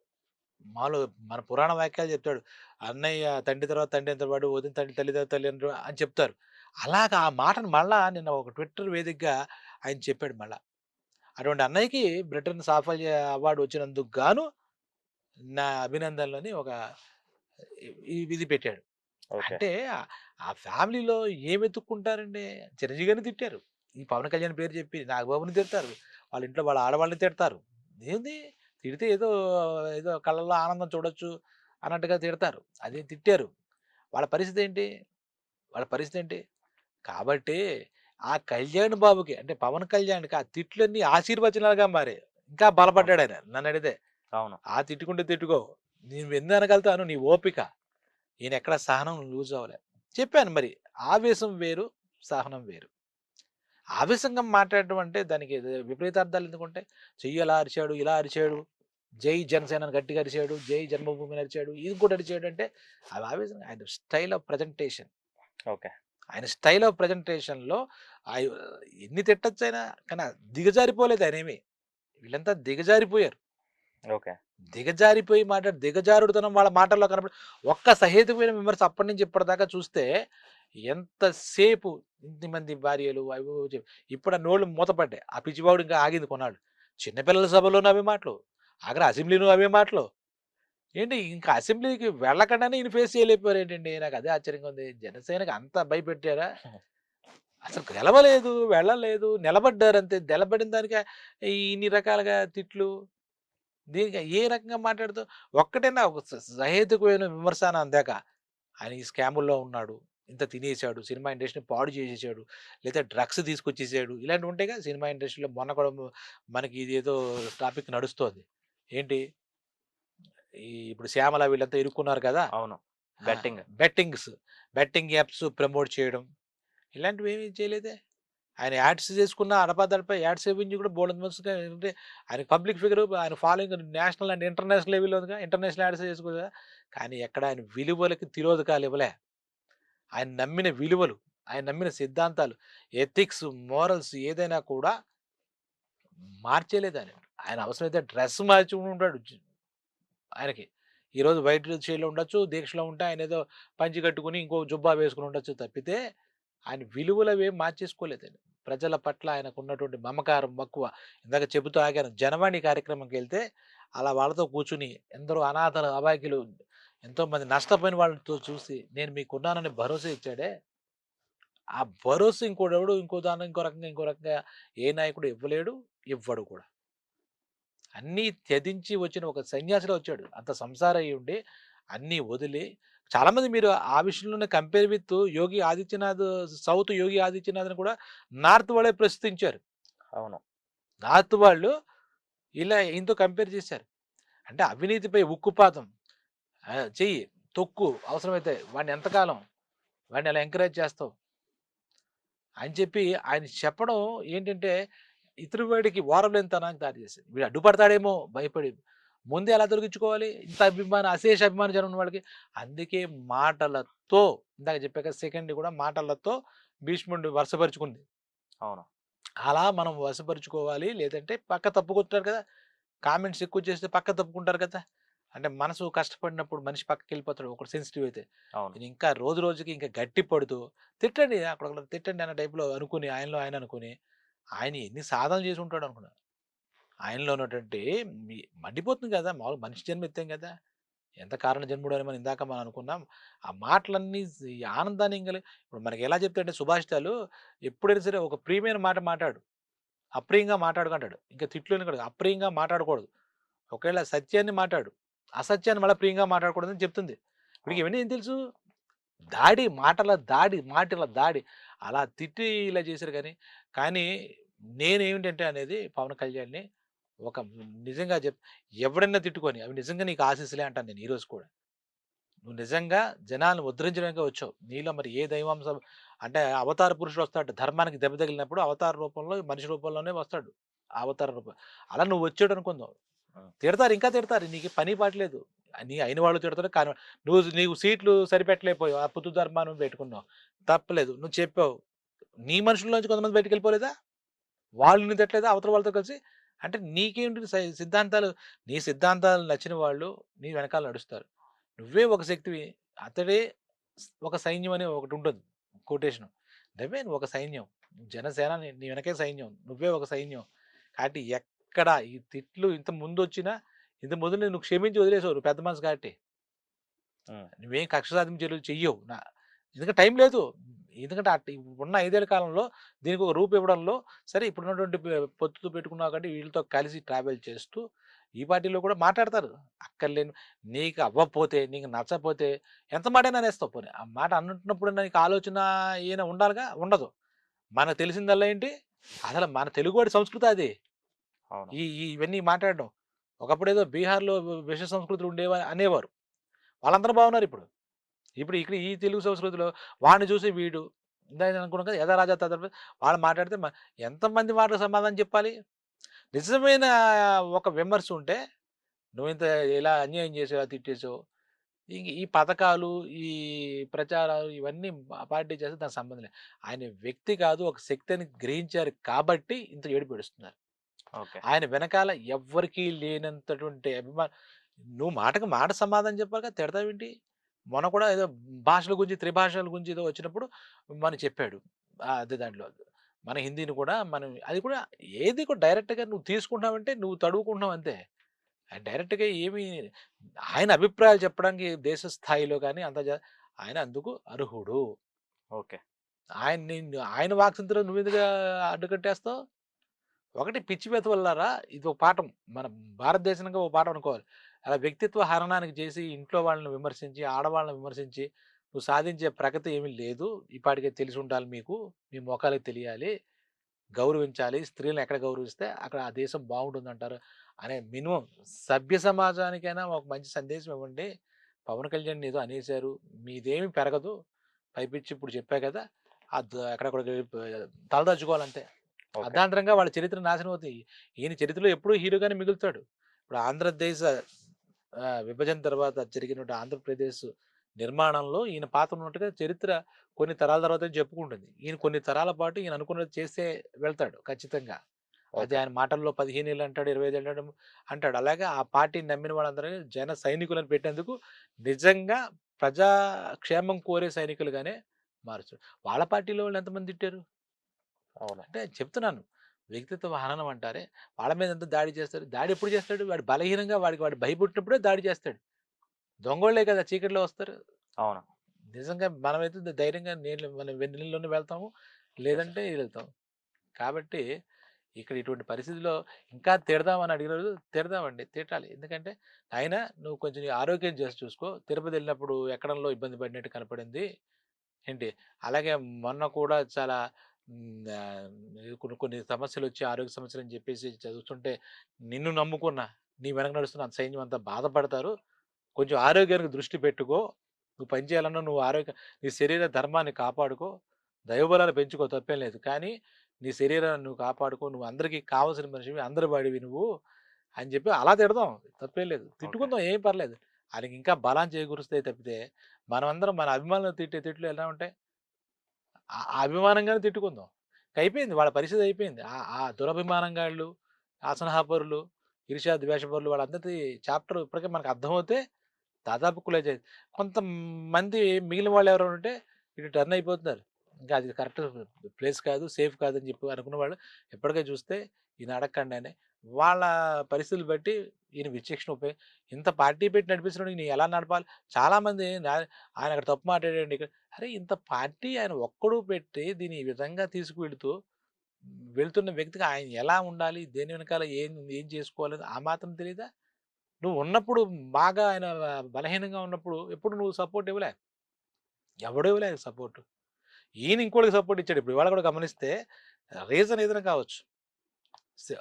మాలో మన పురాణ వాక్యాలు చెప్తాడు. అన్నయ్య తండ్రి తర్వాత తండ్రి ఎంతవాడు, వదిన తండ్రి తల్లి తర్వాత తల్లి అని చెప్తారు. అలాగా ఆ మాటను మళ్ళా నిన్న ఒక ట్విట్టర్ వేదికగా ఆయన చెప్పాడు మళ్ళా. అటువంటి అన్నయ్యకి బ్రిటన్ సాఫల్య అవార్డ్ వచ్చినందుకు గాను నా అభినందనలని ఒక ఇది పెట్టాడు. ఓకే. అంటే ఆ ఫ్యామిలీలో ఏం వెతుక్కుంటారండి? చిరంజీవి గారిని తిట్టారు. ఈ పవన్ కళ్యాణ్ పేరు చెప్పి నాగబాబుని తిడతారు. వాళ్ళ ఇంట్లో వాళ్ళ ఆడవాళ్ళని తిడతారు. ఏంది తిడితే ఏదో కళ్ళల్లో ఆనందం చూడొచ్చు అన్నట్టుగా తిడతారు. అది తిట్టారు. వాళ్ళ పరిస్థితి ఏంటి? వాళ్ళ పరిస్థితి ఏంటి? కాబట్టి ఆ కళ్యాణ్ బాబుకి అంటే పవన్ కళ్యాణ్‌కి ఆ తిట్లన్నీ ఆశీర్వచనాలుగా మారాయి. ఇంకా అవును. బలపడ్డాడాయన నన్నడిగితే. అవును. తిట్టుకుంటే తిట్టుకో. నువ్వెన్ని అనగలుగుతావు నీ ఓపిక. ఈయనెక్కడ సహనం లూజ్ అవ్వలే. చెప్పాను మరి. ఆవేశం వేరు, సహనం వేరు. ఆవేశంగా మాట్లాడడం అంటే దానికి విపరీతార్థాలు ఎందుకుంటాయి? చెయ్యి అలా అరిచాడు, ఇలా అరిచాడు, జై జనసేన అని గట్టిగా అరిచాడు, జై జన్మభూమి అని అరిచాడు, ఇంకోటి అరిచాడు అంటే అది ఆవేశం ఆయన స్టైల్ ఆఫ్ ప్రజెంటేషన్. ఓకే. ఆయన స్టైల్ ఆఫ్ ప్రజెంటేషన్‌లో ఆయి ఎన్ని తిట్టొచ్చైనా కానీ దిగజారిపోలేదు ఆయనేమి. వీళ్ళంతా దిగజారిపోయారు. ఓకే. దిగజారిపోయి దిగజారుడుతనం వాళ్ళ మాటల్లో కనపడి ఒక్క సహేతుకమైన విమర్శ అప్పటి నుంచి ఇప్పటిదాకా చూస్తే ఎంతసేపు ఇంతమంది భార్యలు అవి ఇవి ఇప్పుడు ఆ నోళ్ళు మూతపడ్డాయి. ఆ పిచ్చివాడు ఇంకా ఆగింది కొన్నాళ్ళు. చిన్నపిల్లల సభలోనూ అవే మాటలు. ఆఖరి అసెంబ్లీలో అవే మాటలు. ఏంటి ఇంకా అసెంబ్లీకి వెళ్ళకుండానే ఈయన ఫేస్ చేయలేకపోయారేంటండి? నాకు అదే ఆశ్చర్యంగా ఉంది. జనసేనకి అంత భయపెట్టారా? అసలు గెలవలేదు, వెళ్ళలేదు, నిలబడ్డారంతే. నిలబడిన దానికే ఇన్ని రకాలుగా తిట్లు. దీనికి ఏ రకంగా మాట్లాడుతావు? ఒక్కటైనా ఒక సహేతుకమైన విమర్శ అని అందాక, ఆయన ఈ స్కాముల్లో ఉన్నాడు. ఇంత తినేసాడు. సినిమా ఇండస్ట్రీని పాడు చేసేసాడు. లేదా డ్రగ్స్ తీసుకొచ్చేసాడు. ఇలాంటివి ఉంటాయిగా సినిమా ఇండస్ట్రీలో మొన్న కూడా మనకి ఇదేదో టాపిక్ నడుస్తోంది. ఏంటి? ఇప్పుడు 'శ్యామల' వీళ్ళంతా ఇరుక్కున్నారు కదా! అవును. ఆ! Betting. Bettings. Betting apps promote చేయడం. ఇలాంటివేమీ చేయలేదే. ఆయన యాడ్స్ చేసుకున్న అడపాదడపా యాడ్స్ వేయించి కూడా బోలెడు మస్తుగా అంటే ఆయన పబ్లిక్ ఫిగర్ ఆయన ఫాలోయింగ్ నేషనల్ అండ్ ఇంటర్నేషనల్ లెవెల్‌లో ఉందిగా. ఇంటర్నేషనల్ యాడ్స్ చేసుకోగా. కానీ ఎక్కడ ఆయన విలువలకి తిరోధకాలు ఇవ్వలే. ఆయన నమ్మిన విలువలు, ఆయన నమ్మిన సిద్ధాంతాలు, ఎథిక్స్, మోరల్స్ ఏదైనా కూడా మార్చేయలేదు ఆయన. ఆయన అవసరమైతే డ్రెస్ మార్చి ఉంటాడు ఆయనకి. ఈరోజు వైట్ షేడ్‌లో ఉండొచ్చు. దీక్షలో ఉంటే ఆయనేదో పంచె కట్టుకొని ఇంకో జుబ్బా వేసుకొని ఉండొచ్చు తప్పితే, ఆయన విలువలవేం మార్చేసుకోలేదండి. ప్రజల పట్ల ఆయనకున్నటువంటి మమకారం, మక్కువ. ఇందాక చెబుతూ ఆగాను. జనవాణి కార్యక్రమంకెళ్తే అలా వాళ్ళతో కూర్చొని ఎందరో అనాథలు, అభాగ్యులు ఎంతోమంది నష్టపోయిన వాళ్ళతో చూసి నేను మీకున్నానని భరోసా ఇచ్చాడే, ఆ భరోసా ఇంకోడెవడు ఇంకో రకంగా ఏ నాయకుడు ఇవ్వలేడు, ఇవ్వడు కూడా. అన్నీ త్యజించి వచ్చిన ఒక సన్యాసిలా వచ్చాడు. అంత సంసారి అయ్యుండి, అన్నీ వదిలి చాలామంది మీరు ఆ విషయంలోనే compare with Yogi Adityanath south Yogi ఆదిత్యనాథ్‌ని కూడా నార్త్ వాళ్ళే ప్రస్తుతించారు. అవును. నార్త్ వాళ్ళు ఇలా ఈయనతో కంపేర్ చేశారు. అంటే అవినీతిపై ఉక్కుపాదం. చెయ్యి, తొక్కు అవసరమైతే. వాడిని ఎంతకాలం? వాడిని ఎలా ఎంకరేజ్ చేస్తావు? అని చెప్పి ఆయన చెప్పడం ఏంటంటే, ఇతరు వాడికి ఓర్వలేనితనానికి దారి చేసింది. వీడు అడ్డుపడతాడేమో భయపడి. ముందే ఎలా తొలగించుకోవాలి? ఇంత అశేష అభిమాన జనం ఉన్న వాడికి. అందుకే మాటలతో ఇందాక చెప్పాక సెకండ్‌ది కూడా మాటలతో భీష్ముడిని వశపరుచుకుంది. అవును. అలా మనం వశపరుచుకోవాలి. లేదంటే పక్క తప్పుకుంటారు కదా! కామెంట్స్ ఎక్కువ చేస్తే పక్క తప్పుకుంటారు కదా! అంటే మనసు కష్టపడినప్పుడు మనిషి పక్కకెళ్ళిపోతాడు. ఒకడు సెన్సిటివ్ అయితే. అవును. ఇది ఇంకా రోజు రోజుకి ఇంకా గట్టి పడుతూ తిట్టండి అక్కడ ఒకళ్ళని తిట్టండి అన్న టైప్‌లో అనుకుని ఆయనలో ఆయన అనుకుని, ఆయన ఎన్ని సాధనలు చేసి ఉంటాడో అనుకున్నా. ఆయనలో ఉన్నటువంటి మీ మండిపోతుంది కదా! మామూలుగా మనిషి జన్మ ఎత్తాం కదా! ఎంత కారణ జన్ముడు అని మనం ఇందాక మనం అనుకున్నాం. ఆ మాటలన్నీ ఈ ఆనందాన్ని ఇప్పుడు మనకి ఎలా చెప్తాడంటే సుభాషితాలు ఎప్పుడైనా సరే ఒక ప్రియమైన మాట మాటాడు. అప్రియంగా మాట్లాడకంటాడు. ఇంకా తిట్లోని కాదు అప్రియంగా మాట్లాడకూడదు. ఒకవేళ సత్యాన్ని మాటాడు. అసత్యాన్ని మళ్ళా ప్రియంగా మాట్లాడకూడదని చెప్తుంది. వీడికి అవును. ఇవన్నీ ఏం తెలుసు? దాడి, మాటల దాడి, మాటల దాడి. అలా తిట్టి ఇలా చేశారు గానీ, కానీ నేనేమిటంటే అనేది పవన్ కళ్యాణ్‌ని ఒక నిజంగా ఎవడన్నా తిట్టుకొని అవి నిజంగా నీకు ఆశీస్సులే అంటాను నేను ఈరోజు కూడా. నువ్వు నిజంగా జనాల్ని ఉద్ధరించడానికే వచ్చావు. నీలో మరి ఏ దైవాంశం అంటే అవతార పురుషుడు వస్తాడు. ధర్మానికి దెబ్బ తగిలినప్పుడు అవతార రూపంలో మనిషి రూపంలోనే వస్తాడు. ఆ అవతార రూపం. అలా నువ్వు వచ్చాడనుకుందాం. హ్మ్. తిడతారు. ఇంకా తిడతారు. నీకు పని పాట లేదు. నీ అయిన వాళ్ళు తిడతారు. కానీ నీవు సీట్లు సరిపెట్టలేకపోయావు. ఆ పొత్తు ధర్మాన్ని పెట్టుకున్నావు. తప్పులేదు. నువ్వు చెప్పావు. నీ మనుషుల్లోంచి కొంతమంది బయటికెళ్ళిపోలేదా? వాళ్ళు నిన్ను తిట్టలేదా అవతల వాళ్ళతో కలిసి? అంటే నీకేంటి సిద్ధాంతాలు నీ సిద్ధాంతాలు నచ్చిన వాళ్ళు నీ వెనకాల నడుస్తారు. నువ్వే ఒక శక్తివి. అతడే ఒక సైన్యం అని ఒకటుంటుంది. కొటేషను. నువ్వే నువ్వు ఒక సైన్యం. జనసేన నీ వెనకే సైన్యం. నువ్వే ఒక సైన్యం. కాబట్టి ఎక్కడ ఈ తిట్లు ఇంత ముందొచ్చినా ఇంత ముందు నువ్వు క్షమించి వదిలేసావు. నువ్వు పెద్ద మనసు కాబట్టి. హ్మ్. నువ్వేం కక్ష సాధింపు చర్యలు చెయ్యవు. ఎందుకంటే టైం లేదు. ఎందుకంటే ఉన్న 5 ఏళ్ల కాలంలో దీనికి ఒక రూపు ఇవ్వడంలో సరే ఇప్పుడున్నటువంటి పొత్తుతో పెట్టుకున్నావు కాబట్టి వీళ్ళతో కలిసి ట్రావెల్ చేస్తూ ఈ పార్టీలో కూడా మాట్లాడతారు. అక్కర్లేని నీకు అవ్వకపోతే, నీకు నచ్చకపోతే ఎంత మాటైనా అనేస్తావు పోనీ. ఆ మాట అంటున్నప్పుడు నీకు ఆలోచన ఈయన ఉండాలిగా? ఉండదు. మనకు తెలిసిందల్లా ఏంటి? అసలు మన తెలుగువాడి సంస్కృతి అది. అవును. ఇవన్నీ మాట్లాడడం. ఒకప్పుడేదో బీహార్‌లో విష సంస్కృతులు ఉండేవా అనేవారు. వాళ్ళందరూ బాగున్నారిప్పుడు. ఇప్పుడు ఇక్కడ ఈ తెలుగు సంస్కృతిలో వాడిని చూసి వీడు ఇందాక నేను అనుకున్నాను కదా! యథా రాజా తథా ప్రజ వాళ్ళు మాట్లాడితే ఎంతమంది మాటలకు సమాధానం చెప్పాలి? నిజమైన ఒక విమర్శ ఉంటే నువ్వింత ఇలా అన్యాయం చేసావు, ఇలా తిట్టేసావు. ఈ పథకాలు, ఈ ప్రచారాలు ఇవన్నీ ఆ పార్టీ చేస్తే దానికి సంబంధం లేదు. ఆయన వ్యక్తి కాదు, ఒక శక్తి అని గ్రహించారు కాబట్టి ఇంత ఏడుపు ఏడుస్తున్నారు. ఓకే. ఆయన వెనకాల ఎవ్వరికీ లేనంతటువంటి నువ్వు మాటకి మాట సమాధానం చెప్పాలిగా తిడతావేంటి? మొన్న కూడా ఏదో భాషల గురించి, త్రిభాషల గురించి ఏదో వచ్చినప్పుడు చెప్పాడు. అదే దాంట్లో. మన హిందీని కూడా మనం అది కూడా ఏది కూడా డైరెక్ట్‌గా నువ్వు తీసుకుంటున్నావంటే నువ్వు తడువుకుంటున్నావు అంతే. డైరెక్ట్‌గా ఏమి ఆయన అభిప్రాయాలు చెప్పడానికి దేశ స్థాయిలో గాని ఆయన అందుకు అర్హుడు. ఓకే. ఆయన వాక్‌శుద్ధిలో నువ్వెందుకు అడ్డుకట్టేస్తావు? ఒకటి పిచ్చి వెధవలారా ఇదొక పాఠం. మన భారతదేశానికి ఒక పాఠం అనుకోవాలి. అలా వ్యక్తిత్వ హననానికి చేసి ఇంట్లో వాళ్ళని విమర్శించి, ఆడవాళ్ళని విమర్శించి, నువ్వు సాధించే ప్రగతి ఏమీ లేదు. ఈ పాటికే తెలిసుండాలి మీకు. మీ మొఖాలకి తెలియాలి. గౌరవించాలి. స్త్రీలను ఎక్కడ గౌరవిస్తే అక్కడ ఆ దేశం బావుంటుందంటారు. అనే మినిమమ్ సభ్య సమాజానికైనా ఒక మంచి సందేశం ఇవ్వండి. పవన్ కళ్యాణ్‌ని ఏదో అనేసారు. మీదేమి పెరగదు. పైపెచ్చి ఇప్పుడు చెప్పా కదా! ఎక్కడెక్కడికో తలదాచుకోవాలంతే. ఓకే. అర్ధాంతరంగా వాళ్ళ చరిత్ర నాశనం అవుతుంది. ఈయన చరిత్రలో ఎప్పుడూ హీరోగానే మిగులుతాడు. ఇప్పుడు ఆంధ్రదేశ విభజన తర్వాత జరిగినటువంటి ఆంధ్రప్రదేశ్ నిర్మాణంలో ఈయన పాత్ర ఉన్నట్టుగా చరిత్ర కొన్ని తరాల తర్వాత చెప్పుకుంటుంది. ఈయన కొన్ని తరాల పాటు ఈయన అనుకున్నది చేసే వెళ్తాడు ఖచ్చితంగా. అది ఓకే. ఆయన మాటల్లో 15 ఏళ్ళు అంటాడు, 25 ఏళ్ళు అంటాడు. అలాగే ఆ పార్టీని నమ్మిన వాళ్ళందరిని జన సైనికులని పెట్టేందుకు నిజంగా ప్రజా క్షేమం కోరే సైనికులుగానే మారుస్తాడు. వాళ్ళ పార్టీలో వాళ్ళు ఎంతమంది తిట్టారు? అవును. అంటే చెప్తున్నాను. వ్యక్తిత్వ హననం అంటారే, వాళ్ళ మీద ఎంత దాడి చేస్తారు? దాడి ఎప్పుడు చేస్తాడు? వాడు బలహీనంగా వాడు భయపుట్టినప్పుడే దాడి చేస్తాడు. దొంగోళ్ళే కదా చీకట్లో వస్తారు. అవును. నిజంగా మనమైతే ధైర్యంగా మనం వెన్నెల్లోనే వెళ్తాము. యెస్. లేదంటే వెళ్తాం. కాబట్టి ఇక్కడ ఇటువంటి పరిస్థితిలో ఇంకా తిడదామని అడిగిన రోజు తిడదామండి. తిట్టాలి. ఎందుకంటే నాయనా నువ్వు కొంచెం నీ ఆరోగ్యం చూసుకో. తిరుపతి వెళ్ళినప్పుడు ఎక్కడంలో ఇబ్బంది పడినట్టు కనపడింది. ఏంటి అలాగే మొన్న కూడా చాలా కొన్ని కొన్ని సమస్యలొచ్చి ఆరోగ్య సమస్యలని జెప్పేసి చదువుతుంటే నిన్ను నమ్ముకున్న నీ వెనక నడుస్తున్న సైన్యం అంతా బాధపడతారు. కొంచెం ఆరోగ్యానికి దృష్టి పెట్టుకో. నువ్వు పని చేయాలన్నా నువ్వు నీ శరీర ధర్మాన్ని కాపాడుకో. దైవబలాలు పెంచుకో తప్పేం లేదు. కానీ నీ శరీరాన్ని నువ్వు కాపాడుకో. నువ్వు అందరికీ కావాల్సిన మనిషివి. అందరి వాడివి నువ్వు అని చెప్పి అలా తిడదాం. తప్పేం లేదు. ఓకే. తిట్టుకుందాం ఏం పర్లేదు. ఆయనకి ఇంకా బలం చేకూరుస్తాయి తప్పితే, మనమందరం మన అభిమానులను తిట్టే తిట్లు ఎలా ఉంటాయి? ఆ అభిమానంగానే తిట్టుకుందాం. అయిపోయింది. వాళ్ళ పరిస్థితి అయిపోయింది. ఆ దురభిమానంగాళ్ళు, అసహనపరులు, ఈర్ష్య, ద్వేషపరులు వాళ్ళందరిది చాప్టర్ ఇప్పటికే మనకు అర్థమవుతే దాదాపు క్లోజ్ అయింది. కొంతమంది మిగిలిన వాళ్ళు ఎవరైనా ఉంటే ఇటు టర్న్ అయిపోతున్నారు. ఇంకా అది కరెక్ట్ ప్లేస్ కాదు, సేఫ్ కాదని చెప్పి అనుకున్న వాళ్ళు ఎప్పటికే చూస్తే ఈయన అడగండి అని వాళ్ళ పరిస్థితులు బట్టి ఈయన విచక్షణ ఇంత పార్టీ పెట్టి నడిపించినోడికి నేను ఎలా నడపాలి? చాలామంది ఆయన అక్కడ తప్పు మాట్లాడండి ఇక్కడ. అరే ఇంత పార్టీ ఆయన ఒక్కడు పెట్టి దీన్ని ఈ విధంగా తీసుకువెళ్తూ వెళ్తున్న వ్యక్తికి ఆయన ఎలా ఉండాలి? దేని వెనకాల ఏం ఏం చేసుకోవాలి ఆ మాత్రం తెలీదా? నువ్వు ఉన్నప్పుడు బాగా ఆయన బలహీనంగా ఉన్నప్పుడు ఎప్పుడు నువ్వు సపోర్ట్ ఇవ్వలే. ఎవడు ఇవ్వలే సపోర్ట్. ఈయన ఇంకోడికి సపోర్ట్ ఇచ్చాడు. ఇప్పుడు ఇవాళ కూడా గమనిస్తే రీజన్ ఏదైనా కావచ్చు.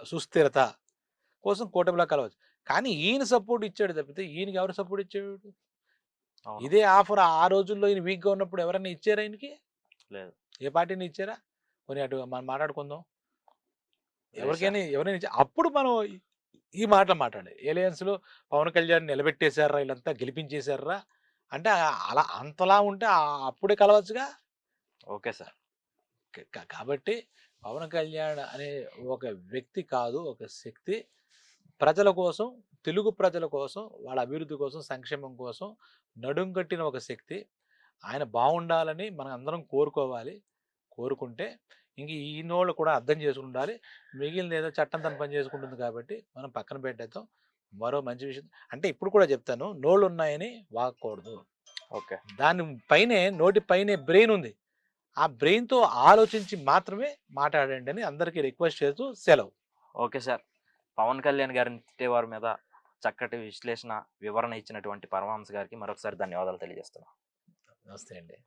సుస్థిరత కోసం కూటమిలా కలవచ్చు. కానీ ఈయన సపోర్ట్ ఇచ్చాడు తప్పితే ఈయనకి ఎవరు సపోర్ట్ ఇచ్చాడు? అవును. ఇదే ఆఫర్ ఆ రోజుల్లో ఈయన వీక్‌గా ఉన్నప్పుడు ఎవరైనా ఇచ్చారా ఈయనకి? లేదు. ఏ పార్టీని ఇచ్చారా? పోనీ అటు మనం మాట్లాడుకుందాం. లేదు సార్. ఎవరైనా అప్పుడు మనం ఈ మాటలు మాట్లాడాలి. ఎలియన్స్‌లో పవన్ కళ్యాణ్ నిలబెట్టేసార్రా! ఈళ్ళంతా గెలిపించేసార్రా! అంటే అలా అంతలా ఉంటే అప్పుడే కలవచ్చుగా. Okay sir. కాబట్టి పవన్ కళ్యాణ్ అనే ఒక వ్యక్తి కాదు, ఒక శక్తి. ప్రజల కోసం, తెలుగు ప్రజల కోసం, వాళ్ళ అభివృద్ధి కోసం, సంక్షేమం కోసం నడుం కట్టిన ఒక శక్తి. ఆయన బావుండాలని మనం అందరం కోరుకోవాలి. కోరుకుంటే ఇంక ఈనోళ్ళు కూడా అర్థం చేసుకుండాలి. మిగిలినదేదో చట్టం తన పని చేసుకుంటుంది కాబట్టి మనం పక్కన పెట్టేద్దాం. మరో మంచి విషయం అంటే ఇప్పుడు కూడా చెప్తాను. నోళ్ళున్నాయని వాగకూడదు. ఓకే. దాని పైనే నోటి పైనే బ్రెయిన్ ఉంది. ఆ బ్రెయిన్‌తో ఆలోచించి మాత్రమే మాట్లాడండి అని అందరికీ రిక్వెస్ట్ చేస్తూ సెలవు. Okay sir. పవన్ కళ్యాణ్ గారిని తిట్టేవారి మీద చక్కటి విశ్లేషణ, వివరణ ఇచ్చినటువంటి పరమహంస గారికి మరొకసారి ధన్యవాదాలు తెలియజేస్తున్నాను. నమస్తే అండి.